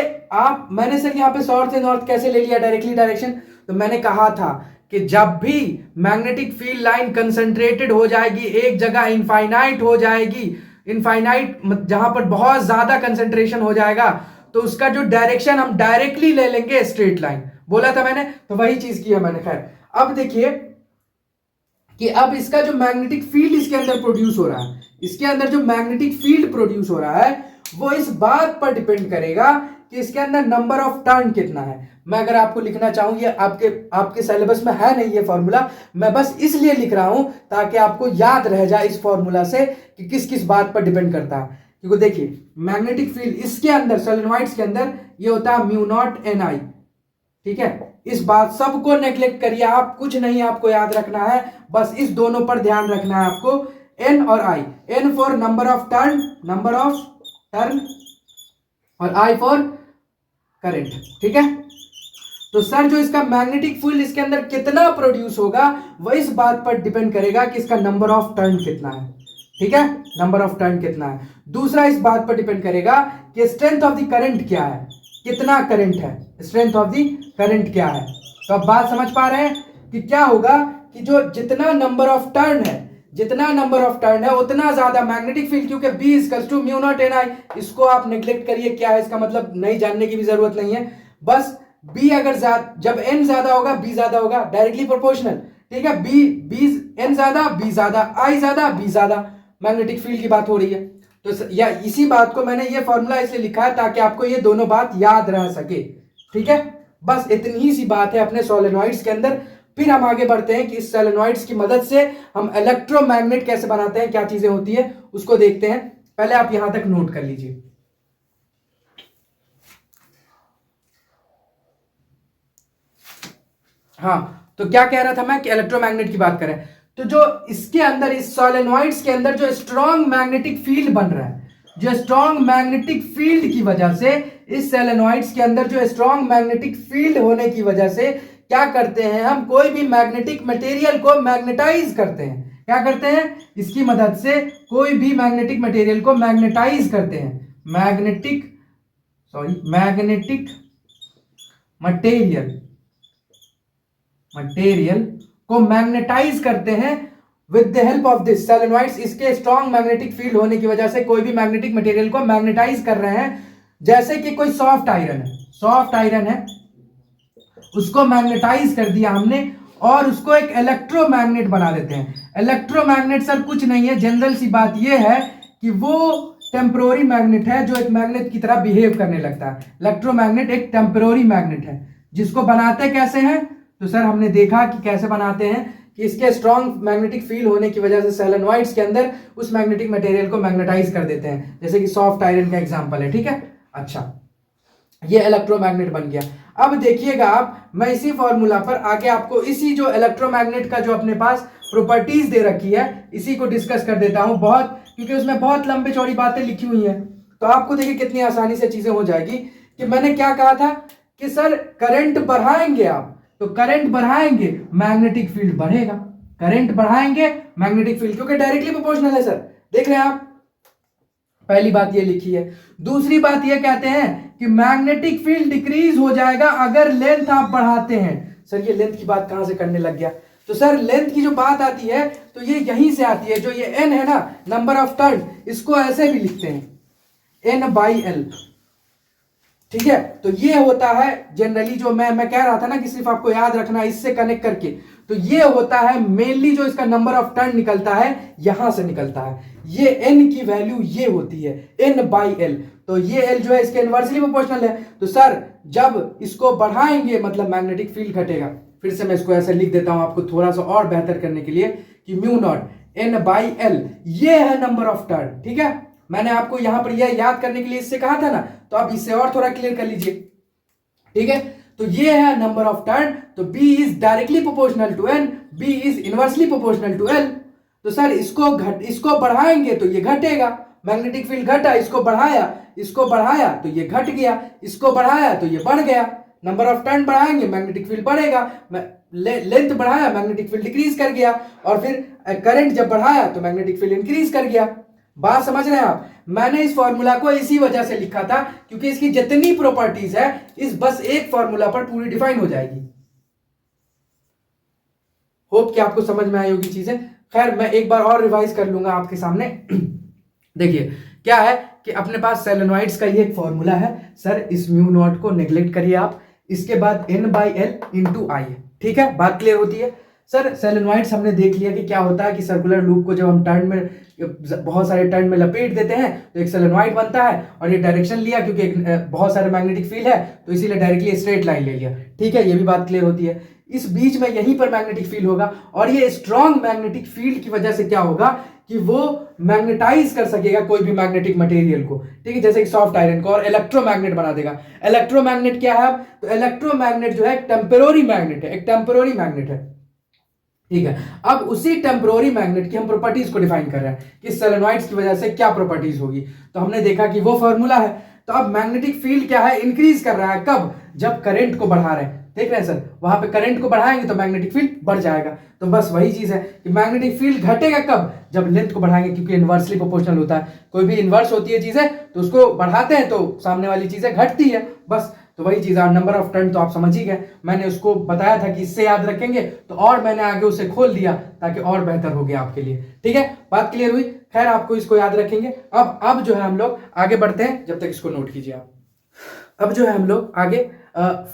मैंने सर यहां पे साउथ से नॉर्थ कैसे ले लिया डायरेक्टली डायरेक्शन, तो मैंने कहा था कि जब भी मैग्नेटिक फील्ड लाइन कंसंट्रेटेड हो जाएगी एक जगह, इनफाइनाइट हो जाएगी, इनफाइनाइट जहां पर बहुत ज्यादा कंसेंट्रेशन हो जाएगा तो उसका जो डायरेक्शन हम डायरेक्टली ले लेंगे स्ट्रेट लाइन, बोला था मैंने, तो वही चीज की है मैंने। खैर अब देखिए कि अब इसका जो मैग्नेटिक फील्ड इसके अंदर प्रोड्यूस हो रहा है, इसके अंदर जो मैग्नेटिक फील्ड प्रोड्यूस हो रहा है वो इस बात पर डिपेंड करेगा कि इसके अंदर नंबर ऑफ टर्न कितना है। मैं अगर आपको लिखना चाहूं, ये आपके आपके सिलेबस में है नहीं ये फॉर्मूला, मैं बस इसलिए लिख रहा हूं ताकि आपको याद रह जाए इस फॉर्मूला से कि किस किस बात पर डिपेंड करता है। क्योंकि देखिए मैग्नेटिक फील्ड इसके अंदर सोलेनोइड्स के अंदर ये होता है म्यू नॉट एन आई, ठीक है। इस बात सबको नेग्लेक्ट करिए आप, कुछ नहीं आपको याद रखना है, बस इस दोनों पर ध्यान रखना है आपको, एन और आई। N for number of turn और आई फॉर करंट, ठीक है। तो सर जो इसका मैग्नेटिक फील्ड इसके अंदर कितना प्रोड्यूस होगा वो इस बात पर डिपेंड करेगा कि इसका नंबर ऑफ टर्न कितना है, ठीक है, नंबर ऑफ टर्न कितना है। दूसरा इस बात पर डिपेंड करेगा कि स्ट्रेंथ ऑफ द करंट क्या है, कितना करंट है, स्ट्रेंथ ऑफ द करंट क्या है। तो अब बात समझ पा रहे हैं कि क्या होगा कि जो जितना नंबर ऑफ टर्न है, जितना नंबर ऑफ टर्न है उतना ज्यादा मैग्नेटिक फील्ड, क्योंकि B equals to mu not N I. इसको आप नेग्लेक्ट करिए, क्या है इसका मतलब नहीं जानने की भी जरूरत नहीं है, बस B अगर जब n ज्यादा होगा B ज्यादा होगा, डायरेक्टली प्रोपोर्शनल, ठीक है। B n ज्यादा B ज्यादा, I ज्यादा B ज्यादा, मैग्नेटिक फील्ड की बात हो रही है। तो या इसी बात को मैंने ये फॉर्मूला इसलिए लिखा है ताकि आपको ये दोनों बात याद रह सके, ठीक है। बस इतनी ही सी बात है अपने सोलेनोइड्स के अंदर। फिर हम आगे बढ़ते हैं कि इस सोलेनोइड्स की मदद से हम इलेक्ट्रोमैग्नेट कैसे बनाते हैं, क्या चीजें होती है उसको देखते हैं। पहले आप यहां तक नोट कर लीजिए। हाँ, तो क्या कह रहा था मैं कि इलेक्ट्रोमैग्नेट की बात करें तो जो इसके अंदर इस सोलेनोइड्स के अंदर जो स्ट्रॉन्ग मैग्नेटिक फील्ड बन रहा है, जो स्ट्रॉन्ग मैग्नेटिक फील्ड की वजह से इस सोलेनोइड्स के अंदर जो स्ट्रॉन्ग मैग्नेटिक फील्ड होने की वजह से क्या करते हैं हम, कोई भी मैग्नेटिक मटेरियल को मैग्नेटाइज करते हैं। क्या करते हैं, इसकी मदद से कोई भी मैग्नेटिक मटेरियल को मैग्नेटाइज करते हैं। मैग्नेटिक मटेरियल को मैग्नेटाइज करते हैं with the help of this सोलेनोइड्स। इसके स्ट्रॉन्ग मैग्नेटिक फील्ड होने की वजह से कोई भी मैग्नेटिक मटेरियल को मैग्नेटाइज कर रहे हैं। जैसे कि कोई सॉफ्ट आयरन है, उसको मैग्नेटाइज कर दिया हमने और उसको एक इलेक्ट्रोमैग्नेट बना देते हैं। इलेक्ट्रोमैग्नेट सर कुछ नहीं है, जनरल सी बात यह है कि वो टेम्पररी मैग्नेट है जो एक मैग्नेट की तरह बिहेव करने लगता है। इलेक्ट्रोमैग्नेट एक टेम्पररी मैग्नेट है जिसको बनाते कैसे हैं, तो सर हमने देखा कि कैसे बनाते हैं कि इसके स्ट्रॉन्ग मैग्नेटिक फील्ड होने की वजह से सोलेनोइड्स के अंदर उस मैग्नेटिक मटेरियल को मैग्नेटाइज कर देते हैं, जैसे कि सॉफ्ट आयरन का एग्जांपल है, ठीक है। अच्छा, ये इलेक्ट्रोमैग्नेट बन गया। अब देखिएगा आप, मैं इसी फॉर्मूला पर आगे आपको इसी जो इलेक्ट्रोमैग्नेट का जो अपने पास प्रॉपर्टीज दे रखी है इसी को डिस्कस कर देता हूं बहुत, क्योंकि उसमें बहुत लंबी चौड़ी बातें लिखी हुई हैं। तो आपको देखिए कितनी आसानी से चीजें हो जाएगी कि मैंने क्या कहा था कि सर करंट बढ़ाएंगे आप, तो करंट बढ़ाएंगे मैग्नेटिक फील्ड बढ़ेगा, करंट बढ़ाएंगे मैग्नेटिक फील्ड, क्योंकि डायरेक्टली प्रोपोर्शनल है सर, देख रहे हैं आप। पहली बात ये लिखी है। दूसरी बात ये कहते हैं कि मैग्नेटिक फील्ड डिक्रीज हो जाएगा अगर लेंथ आप बढ़ाते हैं। सर ये लेंथ की बात कहां से करने लग गया, तो सर लेंथ की जो बात आती है तो ये यहीं से आती है, जो ये एन है ना, नंबर ऑफ टर्न, इसको ऐसे भी लिखते हैं N/L, ठीक है। तो ये होता है जनरली, जो मैं कह रहा था ना कि सिर्फ आपको याद रखना इससे कनेक्ट करके, तो ये होता है मेनली जो इसका नंबर ऑफ टर्न निकलता है यहां से निकलता है। ये n की वैल्यू ये होती है N/L, तो ये L जो है इसके इनवर्सली प्रोपोर्शनल है। तो सर जब इसको बढ़ाएंगे मतलब मैग्नेटिक फील्ड घटेगा। फिर से मैं इसको ऐसे लिख देता हूं आपको थोड़ा सा और बेहतर करने के लिए कि म्यू नॉट N/L ये है नंबर ऑफ टर्न, ठीक है। मैंने आपको यहां पर यह याद करने के लिए इससे कहा था ना, तो आप इससे और थोड़ा क्लियर कर लीजिए, ठीक है। तो ये है नंबर ऑफ टर्न, तो B is directly proportional to N, B is inversely proportional to L। तो सर इसको बढ़ाएंगे तो ये घटेगा, मैग्नेटिक फील्ड घटा, इसको बढ़ाया तो ये घट गया, इसको बढ़ाया तो ये बढ़ गया। नंबर ऑफ टर्न बढ़ाएंगे मैग्नेटिक फील्ड बढ़ेगा, लेंथ बढ़ाया मैग्नेटिक फील्ड डिक्रीज कर गया, और फिर करंट जब बढ़ाया तो मैग्नेटिक फील्ड इंक्रीज कर गया। बात समझ रहे हैं आप। मैंने इस फॉर्मूला को इसी वजह से लिखा था क्योंकि इसकी जितनी प्रॉपर्टीज है इस बस एक फॉर्मूला पर पूरी डिफाइन हो जाएगी। होप कि आपको समझ में आई होगी चीजें। खैर मैं एक बार और रिवाइज कर लूंगा आपके सामने। देखिए क्या है कि अपने पास सोलेनॉइड्स का ये एक फॉर्मूला है सर, इस म्यू नॉट को नेग्लेक्ट करिए आप, इसके बाद N/L × I है, ठीक है, बात क्लियर होती है। सर सोलेनॉइड्स हमने देख लिया कि क्या होता है कि सर्कुलर लूप को जब हम टर्न में बहुत सारे टर्न में लपेट देते हैं तो एक सोलेनॉइड बनता है, और ये डायरेक्शन लिया क्योंकि एक बहुत सारे मैग्नेटिक फील्ड है तो इसीलिए डायरेक्टली स्ट्रेट लाइन ले लिया, ठीक है, ये भी बात क्लियर होती है। इस बीच में यहीं पर मैग्नेटिक फील्ड होगा, और ये स्ट्रॉन्ग मैग्नेटिक फील्ड की वजह से क्या होगा कि वो मैग्नेटाइज कर सकेगा कोई भी मैग्नेटिक मटेरियल को, ठीक है, जैसे कि सॉफ्ट आयरन को, और इलेक्ट्रोमैग्नेट बना देगा। इलेक्ट्रोमैग्नेट क्या है? तो इलेक्ट्रोमैग्नेट जो है एक टेम्पररी मैग्नेट है, एक टेम्पररी मैग्नेट है, ठीक है। अब उसी टेम्पररी मैग्नेट की हम प्रॉपर्टीज को डिफाइन कर रहे हैं कि सोलेनॉइड्स की वजह से क्या प्रॉपर्टीज होगी, तो हमने देखा कि वो फॉर्मूला है। तो अब मैग्नेटिक फील्ड क्या है? इंक्रीज कर रहा है, कब? जब करंट को बढ़ा रहे हैं, देख रहे हैं सर, वहां पे करंट को बढ़ाएंगे तो मैग्नेटिक फील्ड बढ़ जाएगा। तो बस वही चीज है कि मैग्नेटिक फील्ड घटेगा कब? जब लेंथ को बढ़ाएंगे, क्योंकि इनवर्सली प्रोपोर्शनल होता है, कोई भी इनवर्स होती है चीजें तो उसको बढ़ाते हैं तो सामने वाली चीजें घटती है, बस। तो वही चीज है, नंबर ऑफ टर्न तो आप समझ ही गए, मैंने उसको बताया था कि इससे याद रखेंगे तो, और मैंने आगे उसे खोल दिया ताकि और बेहतर हो गया आपके लिए, ठीक है, बात क्लियर हुई। खैर आपको इसको याद रखेंगे। अब जो है हम लोग आगे बढ़ते हैं, जब तक इसको नोट कीजिए आप। अब जो है हम लोग आगे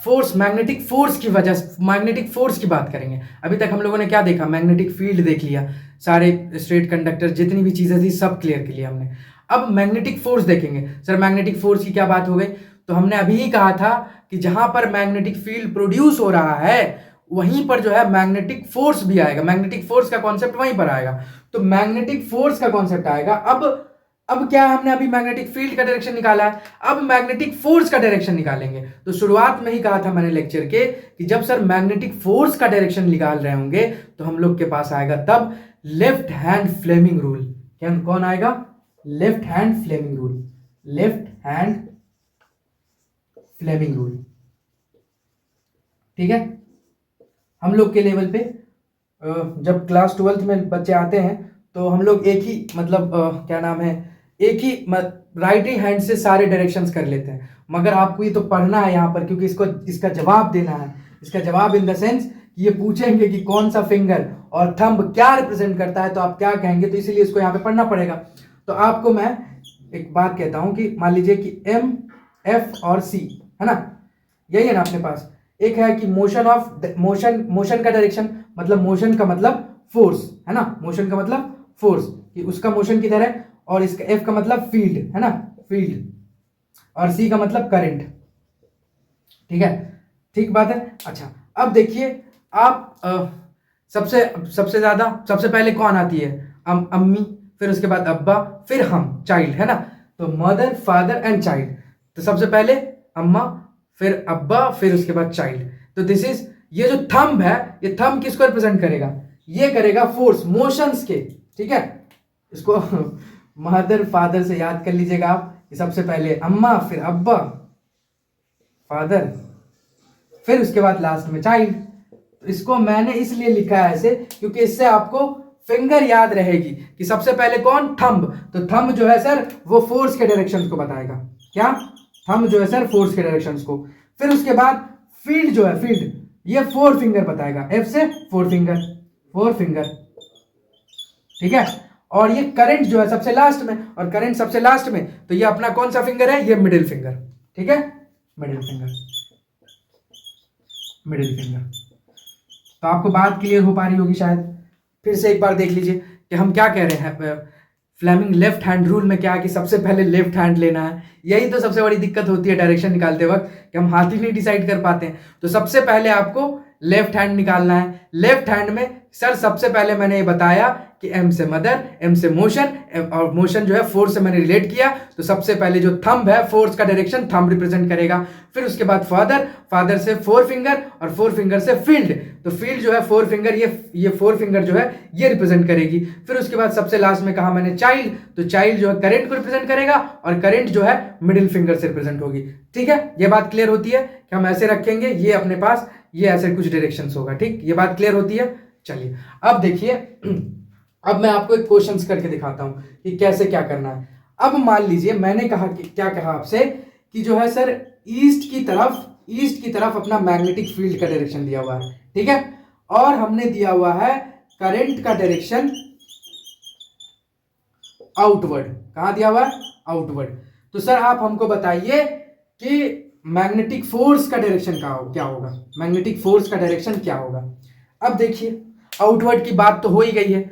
फोर्स, मैग्नेटिक फोर्स की वजह से, मैग्नेटिक फोर्स की बात करेंगे। अभी तक हम लोगों ने क्या देखा? मैग्नेटिक फील्ड देख लिया, सारे स्ट्रेट कंडक्टर जितनी भी चीजें थी सब क्लियर कर लिया हमने। अब मैग्नेटिक फोर्स देखेंगे। सर मैग्नेटिक फोर्स की क्या बात हो गई? तो हमने अभी ही कहा था कि जहां पर मैग्नेटिक फील्ड प्रोड्यूस हो रहा है वहीं पर जो है मैग्नेटिक फोर्स भी आएगा, मैग्नेटिक फोर्स का कॉन्सेप्ट वहीं पर आएगा। तो मैग्नेटिक फोर्स का कॉन्सेप्ट आएगा। अब क्या हमने अभी मैग्नेटिक फील्ड का डायरेक्शन निकाला है, अब मैग्नेटिक फोर्स का डायरेक्शन निकालेंगे। तो शुरुआत में ही कहा था मैंने लेक्चर के कि जब सर मैग्नेटिक फोर्स का डायरेक्शन निकाल रहे होंगे तो हम लोग के पास आएगा तब लेफ्ट हैंड फ्लेमिंग रूल। क्या कौन आएगा? Left hand Fleming rule, left hand Fleming rule, ठीक है। हम लोग के लेवल पे जब क्लास 12th में बच्चे आते हैं तो हम लोग एक ही मतलब क्या नाम है, एक ही राइट हैंड से सारे डायरेक्शंस कर लेते हैं, मगर आपको ये तो पढ़ना है यहाँ पर, क्योंकि इसका जवाब देना है। इसका जवाब इन द सेंस कि ये पूछेंगे कि कौन सा फिंगर और थंब क्या रिप्रेजेंट करता है तो आप क्या कहेंगे, तो इसीलिए इसको यहाँ पे पढ़ना पड़ेगा। तो आपको मैं एक बात कहता हूँ कि मान लीजिए कि M, F और C है ना, यही है ना अपने पास। एक है कि मोशन का डायरेक्शन, मतलब मोशन का मतलब फोर्स है ना, मोशन का मतलब फोर्स, कि उसका मोशन किधर है, और इसका F का मतलब फील्ड है ना, फील्ड, और C का मतलब करंट, ठीक है, ठीक बात है। अच्छा अब देखिए आप सबसे ज्यादा सबसे पहले कौन आती है? अम्मी, फिर उसके बाद अब्बा, फिर हम चाइल्ड, है ना। तो मदर, फादर एंड चाइल्ड। तो सबसे पहले अम्मा, फिर अब्बा, फिर उसके बाद चाइल्ड। तो दिस इज, ये जो थंब है, ये थंब किसको रिप्रेजेंट करेगा? ये करेगा फोर्स, मोशंस के, ठीक है। इसको मदर फादर से याद कर लीजिएगा आप। सबसे पहले अम्मा, फिर अब्बा, फादर, फिर उसके बाद लास्ट में चाइल्ड। तो इसको मैंने इसलिए लिखा है ऐसे क्योंकि इससे आपको फिंगर याद रहेगी कि सबसे पहले कौन? थंब। तो थंब जो है सर वो फोर्स के डायरेक्शंस को बताएगा। क्या? थंब जो है सर फोर्स के डायरेक्शंस को। फिर उसके बाद फील्ड जो है, फील्ड, ये फोर फिंगर बताएगा, एफ से फोर फिंगर, फोर फिंगर, ठीक है। और ये करंट जो है सबसे लास्ट में, और करंट सबसे लास्ट में, तो ये अपना कौन सा फिंगर है? ये मिडिल फिंगर, ठीक है, मिडिल फिंगर, मिडिल फिंगर। तो आपको बात क्लियर हो पा रही होगी शायद। फिर से एक बार देख लीजिए कि हम क्या कह रहे हैं। फ्लेमिंग लेफ्ट हैंड रूल में क्या है कि सबसे पहले लेफ्ट हैंड लेना है। यही तो सबसे बड़ी दिक्कत होती है डायरेक्शन निकालते वक्त कि हम हाथ ही नहीं डिसाइड कर पाते हैं। तो सबसे पहले आपको लेफ्ट हैंड निकालना है। लेफ्ट हैंड में सर सबसे पहले मैंने ये बताया कि एम से मदर, एम से मोशन, और मोशन जो है फोर्स से मैंने रिलेट किया। तो सबसे पहले जो थंब है, फोर्स का डायरेक्शन थंब रिप्रेजेंट करेगा। फिर उसके बाद फादर, फादर से फोर फिंगर, और फोर फिंगर से फील्ड। तो फील्ड जो है फोर फिंगर, ये फोर फिंगर जो है ये रिप्रेजेंट करेगी। फिर उसके बाद सबसे लास्ट में कहा मैंने चाइल्ड, तो चाइल्ड जो है करंट को रिप्रेजेंट करेगा, और करंट जो है मिडिल फिंगर से रिप्रेजेंट होगी। ठीक है, ये बात क्लियर होती है कि हम ऐसे रखेंगे, ये अपने पास ये ऐसे कुछ डायरेक्शंस होगा। ठीक, ये बात क्लियर होती है। चलिए अब देखिए, अब मैं आपको एक क्वेश्चंस करके दिखाता हूं कि कैसे क्या करना है। अब मान लीजिए मैंने कहा कि क्या कहा आपसे कि जो है सर ईस्ट की तरफ अपना मैग्नेटिक फील्ड का डायरेक्शन दिया हुआ है, ठीक है, और हमने दिया हुआ है करंट का डायरेक्शन, आउटवर्ड। कहाँ दिया हुआ है? आउटवर्ड। तो सर आप हमको बताइए कि मैग्नेटिक फोर्स का डायरेक्शन क्या होगा? मैग्नेटिक फोर्स का डायरेक्शन क्या होगा? अब देखिए आउटवर्ड की बात तो हो ही गई है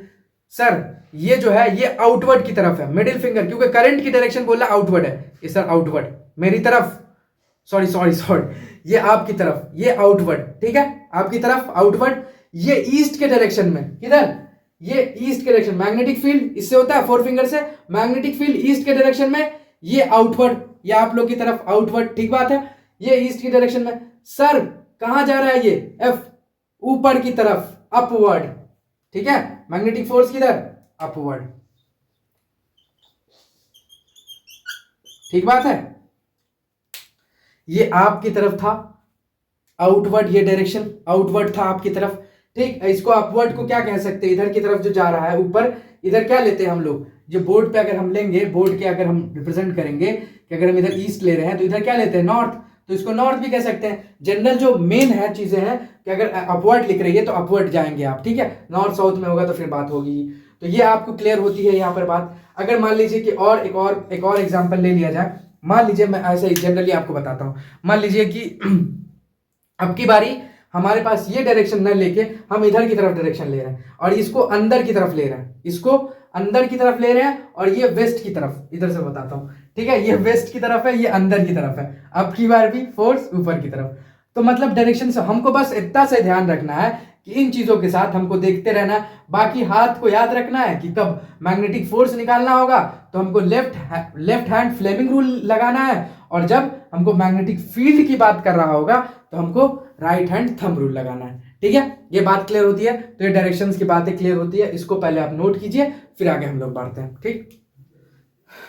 सर, ये जो है ये आउटवर्ड की तरफ है, मिडिल फिंगर, क्योंकि करंट की डायरेक्शन बोला आउटवर्ड है, ये सर आउटवर्ड मेरी तरफ, सॉरी सॉरी सॉरी, ये आपकी तरफ, ये आउटवर्ड, ठीक है, आपकी तरफ आउटवर्ड, ये ईस्ट के डायरेक्शन में, किधर? ये ईस्ट के डायरेक्शन, मैग्नेटिक फील्ड इससे होता है फोर फिंगर से, मैग्नेटिक फील्ड ईस्ट के डायरेक्शन में, ये आउटवर्ड, ये आप लोग की तरफ आउटवर्ड, ठीक बात है, ये ईस्ट की डायरेक्शन में। सर कहां जा रहा है ये? एफ, ऊपर की तरफ, अपवर्ड, ठीक है, मैग्नेटिक फोर्स किधर? अपवर्ड, ठीक बात है। ये आपकी तरफ था आउटवर्ड, ये डायरेक्शन आउटवर्ड था आपकी तरफ, ठीक। इसको अपवर्ड को क्या कह सकते हैं? इधर की तरफ जो जा रहा है ऊपर, इधर क्या लेते हैं हम लोग, जो बोर्ड पे अगर हम लेंगे, बोर्ड के अगर हम रिप्रेजेंट करेंगे कि अगर हम इधर ईस्ट ले रहे हैं तो इधर क्या लेते हैं? नॉर्थ, तो इसको नॉर्थ भी कह सकते हैं। जनरल जो मेन है चीजें हैं कि अगर अपवर्ड लिख रही है तो अपवर्ड जाएंगे आप, ठीक है, नॉर्थ साउथ में होगा तो फिर बात होगी। तो ये आपको क्लियर होती है यहाँ पर बात। अगर मान लीजिए कि और एक और एग्जाम्पल ले लिया जाए, मान लीजिए मैं ऐसे ही जनरली आपको बताता हूँ, मान लीजिए कि अब की बारी हमारे पास ये डायरेक्शन न लेके हम इधर की तरफ डायरेक्शन ले रहे हैं और इसको अंदर की तरफ ले रहे हैं, इसको अंदर की तरफ ले रहे हैं और ये वेस्ट की तरफ, इधर से बताता हूं, ठीक है, ये वेस्ट की तरफ है, ये अंदर की तरफ है, अब की बार भी फोर्स ऊपर की तरफ। तो मतलब डायरेक्शन से हमको बस इतना से ध्यान रखना है कि इन चीजों के साथ हमको देखते रहना है, बाकी हाथ को याद रखना है कि कब मैग्नेटिक फोर्स निकालना होगा तो हमको लेफ्ट हैंड फ्लेमिंग रूल लगाना है, और जब हमको मैग्नेटिक फील्ड की बात कर रहा होगा तो हमको राइट हैंड थंब रूल लगाना है, ठीक है। ये बात क्लियर होती है? तो ये डायरेक्शंस की बातें क्लियर होती है, इसको पहले आप नोट कीजिए, फिर आगे हम लोग बढ़ते हैं, ठीक।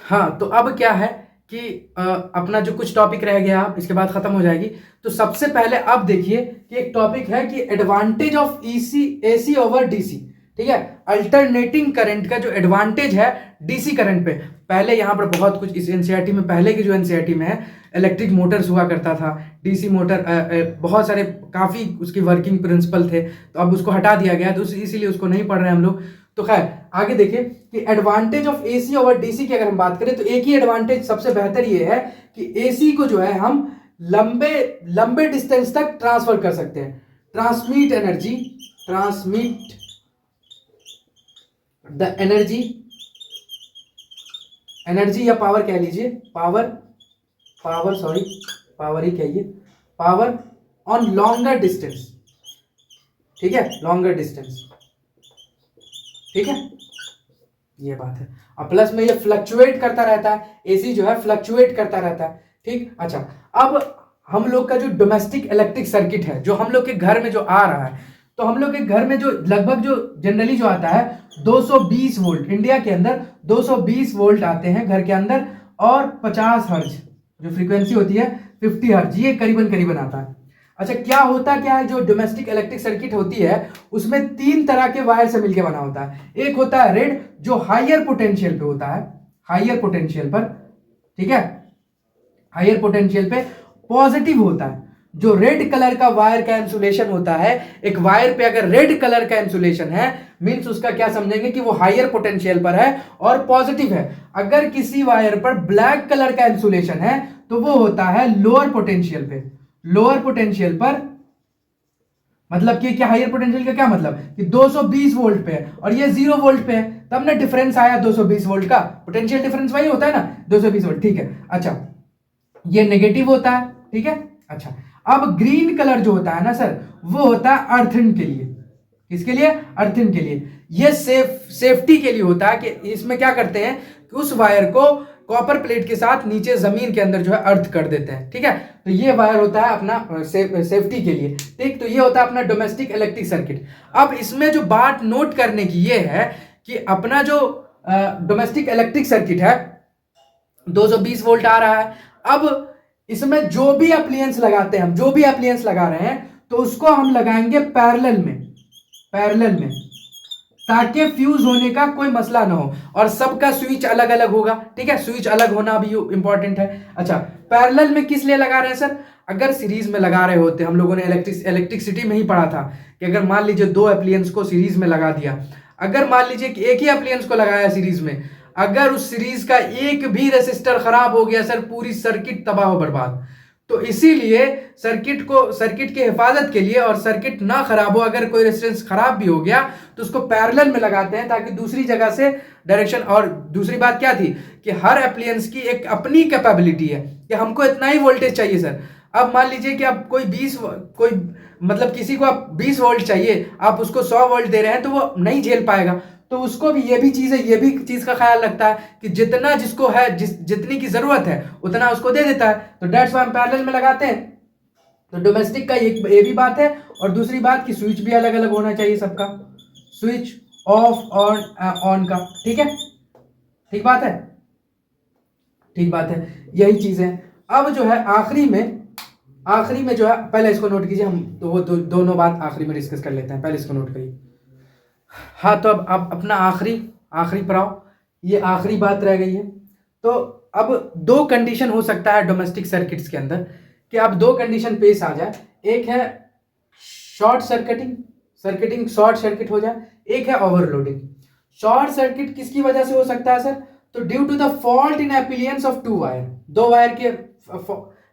हाँ, तो अब क्या है कि अपना जो कुछ टॉपिक रह गया आप इसके बाद खत्म हो जाएगी। तो सबसे पहले आप देखिए कि एक टॉपिक है कि advantage of AC over DC, ठीक है, अल्टरनेटिंग करंट का जो एडवांटेज है डीसी करंट पे। पहले यहाँ पर बहुत कुछ इस एनसीईआरटी में, पहले की जो एनसीईआरटी में है, इलेक्ट्रिक मोटर्स हुआ करता था, डीसी मोटर, बहुत सारे काफी उसकी वर्किंग प्रिंसिपल थे, तो अब उसको हटा दिया गया, तो इसीलिए उसको नहीं पढ़ रहे हैं हम लोग। तो खैर आगे देखिए कि advantage of AC over DC की अगर हम बात करें तो एक ही एडवांटेज सबसे बेहतर ये है कि एसी को जो है हम लंबे डिस्टेंस तक ट्रांसफर कर सकते हैं, ट्रांसमिट द एनर्जी या पावर कह लीजिए, पावर ही कहिए, पावर ऑन लॉन्गर डिस्टेंस, ठीक है, लॉन्गर डिस्टेंस, ठीक है, ये बात है। और प्लस में ये फ्लक्चुएट करता रहता है, एसी जो है फ्लक्चुएट करता रहता है, ठीक। अच्छा, अब हम लोग का जो डोमेस्टिक इलेक्ट्रिक सर्किट है, जो हम लोग के घर में जो आ रहा है, तो हम लोग के घर में जो लगभग जो जनरली जो आता है 220 वोल्ट, इंडिया के अंदर 220 वोल्ट आते हैं घर के अंदर, और 50 हर्ज जो फ्रीक्वेंसी होती है 50 हर्ज, ये करीबन आता है। अच्छा, क्या है जो डोमेस्टिक इलेक्ट्रिक सर्किट होती है उसमें 3 तरह के वायर से मिलकर बना होता है। एक होता है रेड, जो हायर पोटेंशियल पे होता है, हायर पोटेंशियल पर, ठीक है, हायर पोटेंशियल पे पॉजिटिव होता है। जो रेड कलर का वायर का इंसुलेशन होता है, एक वायर पे अगर रेड कलर का इंसुलेशन है, मींस उसका क्या समझेंगे कि वो हायर पोटेंशियल पर है और पॉजिटिव है। अगर किसी वायर पर ब्लैक कलर का इंसुलेशन है तो वो होता है लोअर पोटेंशियल पे। लोअर पोटेंशियल पर मतलब कि क्या, हायर पोटेंशियल का क्या मतलब कि 220 वोल्ट पे है और ये 0 वोल्ट पे है, तब ना डिफरेंस आया 220 वोल्ट का, पोटेंशियल डिफरेंस वही होता है ना 220 वोल्ट, ठीक है। अच्छा, ये नेगेटिव होता है, ठीक है। अच्छा, अब ग्रीन कलर जो होता है ना सर, वो होता है अर्थिंग के लिए। किसके लिए? अर्थिंग के लिए। ये सेफ्टी के लिए होता है कि इसमें क्या करते हैं कि उस वायर को कॉपर प्लेट के साथ नीचे जमीन के अंदर जो है अर्थ कर देते हैं, ठीक है। तो ये वायर होता है अपना सेफ्टी के लिए, ठीक। तो ये होता है अपना डोमेस्टिक इलेक्ट्रिक सर्किट। अब इसमें जो बात नोट करने की ये है कि अपना जो डोमेस्टिक इलेक्ट्रिक सर्किट है 220 वोल्ट आ रहा है। अब इसमें जो भी अप्लायंस लगाते हैं हम, जो भी अप्लायंस लगा रहे हैं तो उसको हम लगाएंगे पैरेलल में, ताकि फ्यूज होने का कोई मसला ना हो, और सबका स्विच अलग अलग होगा, ठीक है, स्विच अलग होना भी इंपॉर्टेंट है। अच्छा, पैरेलल में किस लिए लगा रहे हैं सर? अगर सीरीज में लगा रहे होते, हम लोगों ने इलेक्ट्रिसिटी में ही पढ़ा था कि अगर मान लीजिए 2 अप्लायंस को सीरीज में लगा दिया, अगर मान लीजिए कि एक ही अप्लायंस को लगाया सीरीज में, अगर उस सीरीज का एक भी रेसिस्टर खराब हो गया सर, पूरी सर्किट तबाह हो बर्बाद। तो इसीलिए सर्किट की हिफाजत के लिए और सर्किट ना खराब हो, अगर कोई रेजिस्टेंस खराब भी हो गया तो उसको पैरेलल में लगाते हैं ताकि दूसरी जगह से डायरेक्शन। और दूसरी बात क्या थी कि हर एप्लियंस की एक अपनी कैपेबिलिटी है कि हमको इतना ही वोल्टेज चाहिए सर। अब मान लीजिए कि आप कोई मतलब किसी को आप 20 वोल्ट चाहिए, आप उसको 100 वोल्ट दे रहे हैं तो वो नहीं झेल पाएगा। तो उसको भी ये भी चीज का ख्याल रखता है कि जितना जिसको है, जितनी की जरूरत है उतना उसको दे देता है। तो डेट्स व्हाई हम पैरेलल में लगाते हैं। तो डोमेस्टिक का ये भी बात है। और दूसरी बात कि स्विच भी अलग अलग होना चाहिए सबका, स्विच ऑफ और ऑन का। ठीक है, ठीक बात है, ठीक बात है, यही चीज है। अब जो है आखिरी में जो है, पहले इसको नोट कीजिए, हम तो वो दोनों बात आखिरी में डिस्कस कर लेते हैं, पहले इसको नोट करिए। हाँ, तो अब आप अपना आखिरी पढ़ाओ, ये आखिरी बात रह गई है। तो अब दो कंडीशन हो सकता है डोमेस्टिक सर्किट्स के अंदर कि अब दो कंडीशन पेश आ जाए। एक है शॉर्ट सर्किटिंग शॉर्ट सर्किट हो जाए, एक है ओवरलोडिंग। शॉर्ट सर्किट किसकी वजह से हो सकता है सर? तो due to the fault in appliances of two wire, दो वायर के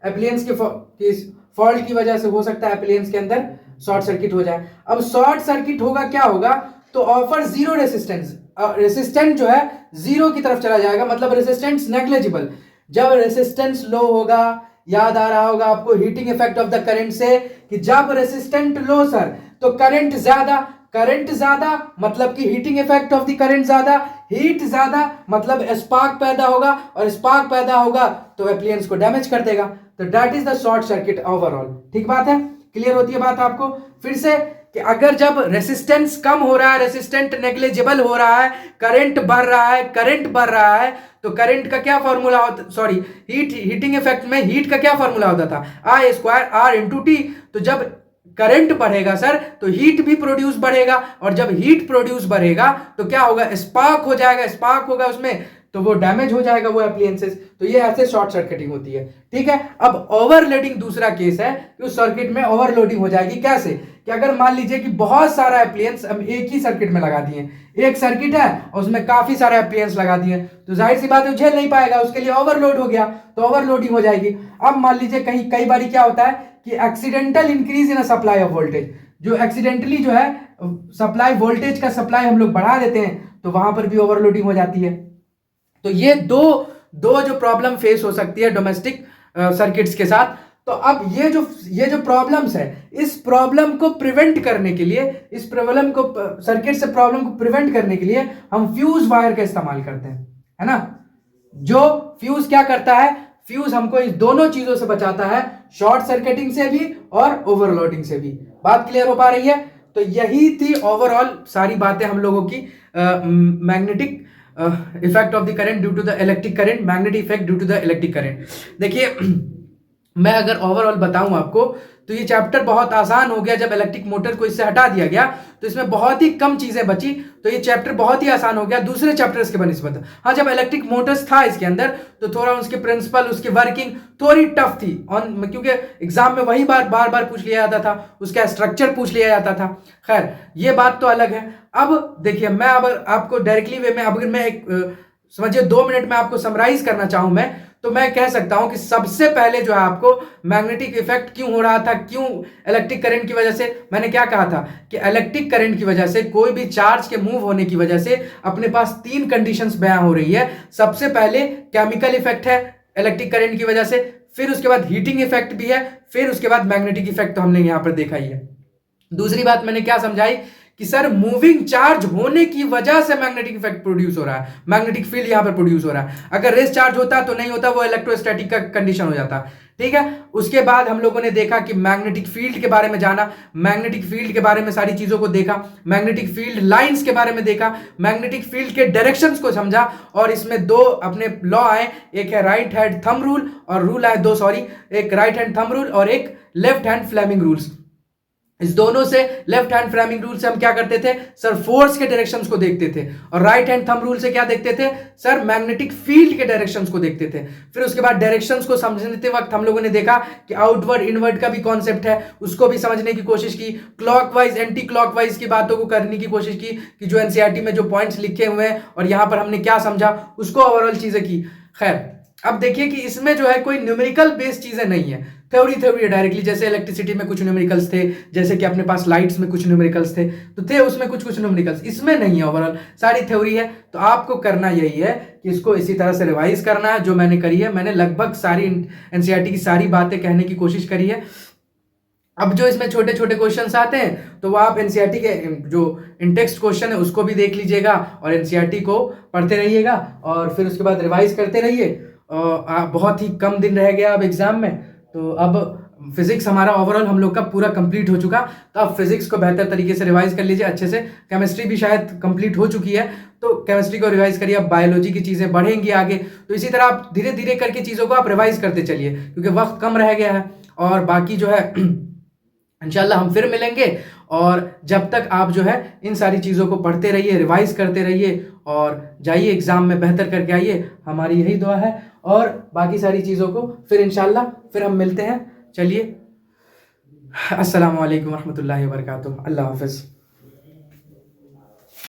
एप्लियंस के फॉल्ट की वजह से हो सकता है एप्लियंस के अंदर शॉर्ट सर्किट हो जाए। अब शॉर्ट सर्किट होगा, क्या होगा? तो ऑफर जीरो रेसिस्टेंस जो है जीरो की तरफ चला जाएगा, मतलब रेसिस्टेंस नेग्लिजिबल। जब रेसिस्टेंस लो होगा, याद आ रहा होगा आपको heating effect of the current से कि जब रेसिस्टेंट लो सर तो करंट ज्यादा मतलब कि heating effect of the current ज्यादा, हीट ज्यादा मतलब स्पार्क पैदा होगा, और स्पार्क पैदा होगा तो एप्लियंस को डैमेज कर देगा। तो that is the short circuit overall. ठीक बात है, क्लियर होती है बात आपको? फिर से कि अगर जब रेसिस्टेंस कम हो रहा है, रेसिस्टेंट नेग्लिजिबल हो रहा है, करंट बढ़ रहा है, तो करंट का क्या फॉर्मूला होता, सॉरी हीटिंग इफेक्ट में हीट का क्या फॉर्मूला होता था? I square R into T. तो जब करंट बढ़ेगा सर तो हीट भी प्रोड्यूस बढ़ेगा, और जब हीट प्रोड्यूस बढ़ेगा तो क्या होगा? स्पार्क हो जाएगा, स्पार्क होगा उसमें, तो वो डैमेज हो जाएगा वो एप्लियंसेस। तो ये ऐसे शॉर्ट सर्किटिंग होती है। ठीक है, अब ओवरलोडिंग दूसरा केस है कि उस सर्किट में ओवरलोडिंग हो जाएगी। कैसे? कि अगर मान लीजिए कि बहुत सारा एप्लियंस हम एक ही सर्किट में लगा दिए, एक सर्किट है और उसमें काफी सारे एप्लियंस लगा दिए, तो जाहिर सी बात है झेल नहीं पाएगा, उसके लिए ओवरलोड हो गया, तो ओवरलोडिंग हो जाएगी। अब मान लीजिए कई बार क्या होता है कि accidental increase in supply of voltage, जो एक्सीडेंटली जो है सप्लाई वोल्टेज का सप्लाई हम लोग बढ़ा देते हैं, तो वहां पर भी ओवरलोडिंग हो जाती है। तो ये दो जो प्रॉब्लम फेस हो सकती है डोमेस्टिक सर्किट्स के साथ। तो अब ये जो प्रॉब्लम्स है, इस प्रॉब्लम को प्रिवेंट करने के लिए, इस प्रॉब्लम को सर्किट से प्रॉब्लम को प्रिवेंट करने के लिए हम फ्यूज वायर का इस्तेमाल करते हैं, है ना? जो फ्यूज क्या करता है? फ्यूज हमको इस दोनों चीजों से बचाता है, शॉर्ट सर्किटिंग से भी और ओवरलोडिंग से भी। बात क्लियर हो पा रही है? तो यही थी ओवरऑल सारी बातें हम लोगों की magnetic effect of the current due to the electric current, magnetic effect due to the electric current. देखिए मैं अगर ओवरऑल बताऊं आपको तो ये चैप्टर बहुत आसान हो गया। जब इलेक्ट्रिक मोटर को इससे हटा दिया गया तो इसमें बहुत ही कम चीजें बची, तो ये चैप्टर बहुत ही आसान हो गया दूसरे चैप्टर्स के बनिस्बत। हाँ, जब इलेक्ट्रिक मोटर्स था इसके अंदर तो थोड़ा उसके प्रिंसिपल, उसकी वर्किंग थोड़ी टफ थी, क्योंकि एग्जाम में वही बार बार पूछ लिया जाता था, उसका स्ट्रक्चर पूछ लिया जाता था। खैर ये बात तो अलग है। अब देखिए मैं अगर आपको डायरेक्टली वे में, अगर मैं एक समझिए 2 मिनट में आपको समराइज करना चाहूं मैं, तो मैं कह सकता हूं कि सबसे पहले जो है आपको मैग्नेटिक इफेक्ट क्यों हो रहा था, क्यों इलेक्ट्रिक करंट की वजह से। मैंने क्या कहा था कि इलेक्ट्रिक करंट की वजह से, कोई भी चार्ज के मूव होने की वजह से अपने पास 3 कंडीशंस बयां हो रही है। सबसे पहले केमिकल इफेक्ट है इलेक्ट्रिक करंट की वजह से, फिर उसके बाद हीटिंग इफेक्ट भी है, फिर उसके बाद मैग्नेटिक इफेक्ट तो हमने यहां पर देखा ही है। दूसरी बात मैंने क्या समझाई कि सर मूविंग चार्ज होने की वजह से मैग्नेटिक इफेक्ट प्रोड्यूस हो रहा है, मैग्नेटिक फील्ड यहां पर प्रोड्यूस हो रहा है। अगर रेस्ट चार्ज होता तो नहीं होता, वो इलेक्ट्रोस्टैटिक का कंडीशन हो जाता। ठीक है, उसके बाद हम लोगों ने देखा कि मैग्नेटिक फील्ड के बारे में जाना, मैग्नेटिक फील्ड के बारे में सारी चीजों को देखा, मैग्नेटिक फील्ड लाइंस के बारे में देखा, मैग्नेटिक फील्ड के डायरेक्शंस को समझा, और इसमें 2 अपने लॉ आए, एक है राइट हैंड थंब रूल, और रूल आए 2, सॉरी, एक राइट हैंड थंब रूल और एक लेफ्ट हैंड फ्लेमिंग रूल्स। इस दोनों से लेफ्ट हैंड फ्रेमिंग रूल से हम क्या करते थे सर, फोर्स के डायरेक्शंस को देखते थे, और राइट हैंड थंब रूल से क्या देखते थे सर, मैग्नेटिक फील्ड के डायरेक्शंस को देखते थे। फिर उसके बाद डायरेक्शंस को समझने वक्त हम लोगों ने देखा कि आउटवर्ड इनवर्ड का भी कॉन्सेप्ट है, उसको भी समझने की कोशिश की, क्लॉकवाइज एंटी क्लॉकवाइज की बातों को करने की कोशिश की कि जो एनसीईआरटी में जो पॉइंट्स लिखे हुए हैं और यहां पर हमने क्या समझा उसको ओवरऑल चीजें की। खैर, अब देखिए कि इसमें जो है कोई न्यूमेरिकल बेस्ड चीजें नहीं है, थ्योरी है डायरेक्टली। जैसे इलेक्ट्रिसिटी में कुछ न्यूमेरिकल्स थे, जैसे कि अपने पास लाइट्स में कुछ न्यूमेरिकल्स थे उसमें कुछ न्यूमेरिकल्स, इसमें नहीं है, ओवरऑल सारी थ्योरी है। तो आपको करना यही है कि इसको इसी तरह से रिवाइज करना है जो मैंने करी है। मैंने लगभग सारी एनसीईआरटी की सारी बातें कहने की कोशिश करी है। अब जो इसमें छोटे छोटे क्वेश्चंस आते हैं तो वो आप एनसीईआरटी के जो इंटेक्स्ट क्वेश्चन है उसको भी देख लीजिएगा और एनसीईआरटी को पढ़ते रहिएगा और फिर उसके बाद रिवाइज करते रहिए। बहुत ही कम दिन रह गया अब एग्जाम में, तो अब फिजिक्स हमारा ओवरऑल हम लोग का पूरा कंप्लीट हो चुका। तो अब फिजिक्स को बेहतर तरीके से रिवाइज कर लीजिए अच्छे से। केमिस्ट्री भी शायद कंप्लीट हो चुकी है, तो केमिस्ट्री को रिवाइज करिए। अब बायोलॉजी की चीज़ें बढ़ेंगी आगे, तो इसी तरह आप धीरे धीरे करके चीज़ों को आप रिवाइज करते चलिए क्योंकि वक्त कम रह गया है। और बाकी जो है इंशाल्लाह हम फिर मिलेंगे, और जब तक आप जो है इन सारी चीज़ों को पढ़ते रहिए, रिवाइज करते रहिए और जाइए एग्ज़ाम में बेहतर करके आइए, हमारी यही दुआ है। और बाकी सारी चीज़ों को फिर इंशाल्लाह फिर हम मिलते हैं। चलिए, अस्सलामु अलैकुम रहमतुल्लाहि व बरकातुहू। अल्लाह हाफ़िज़।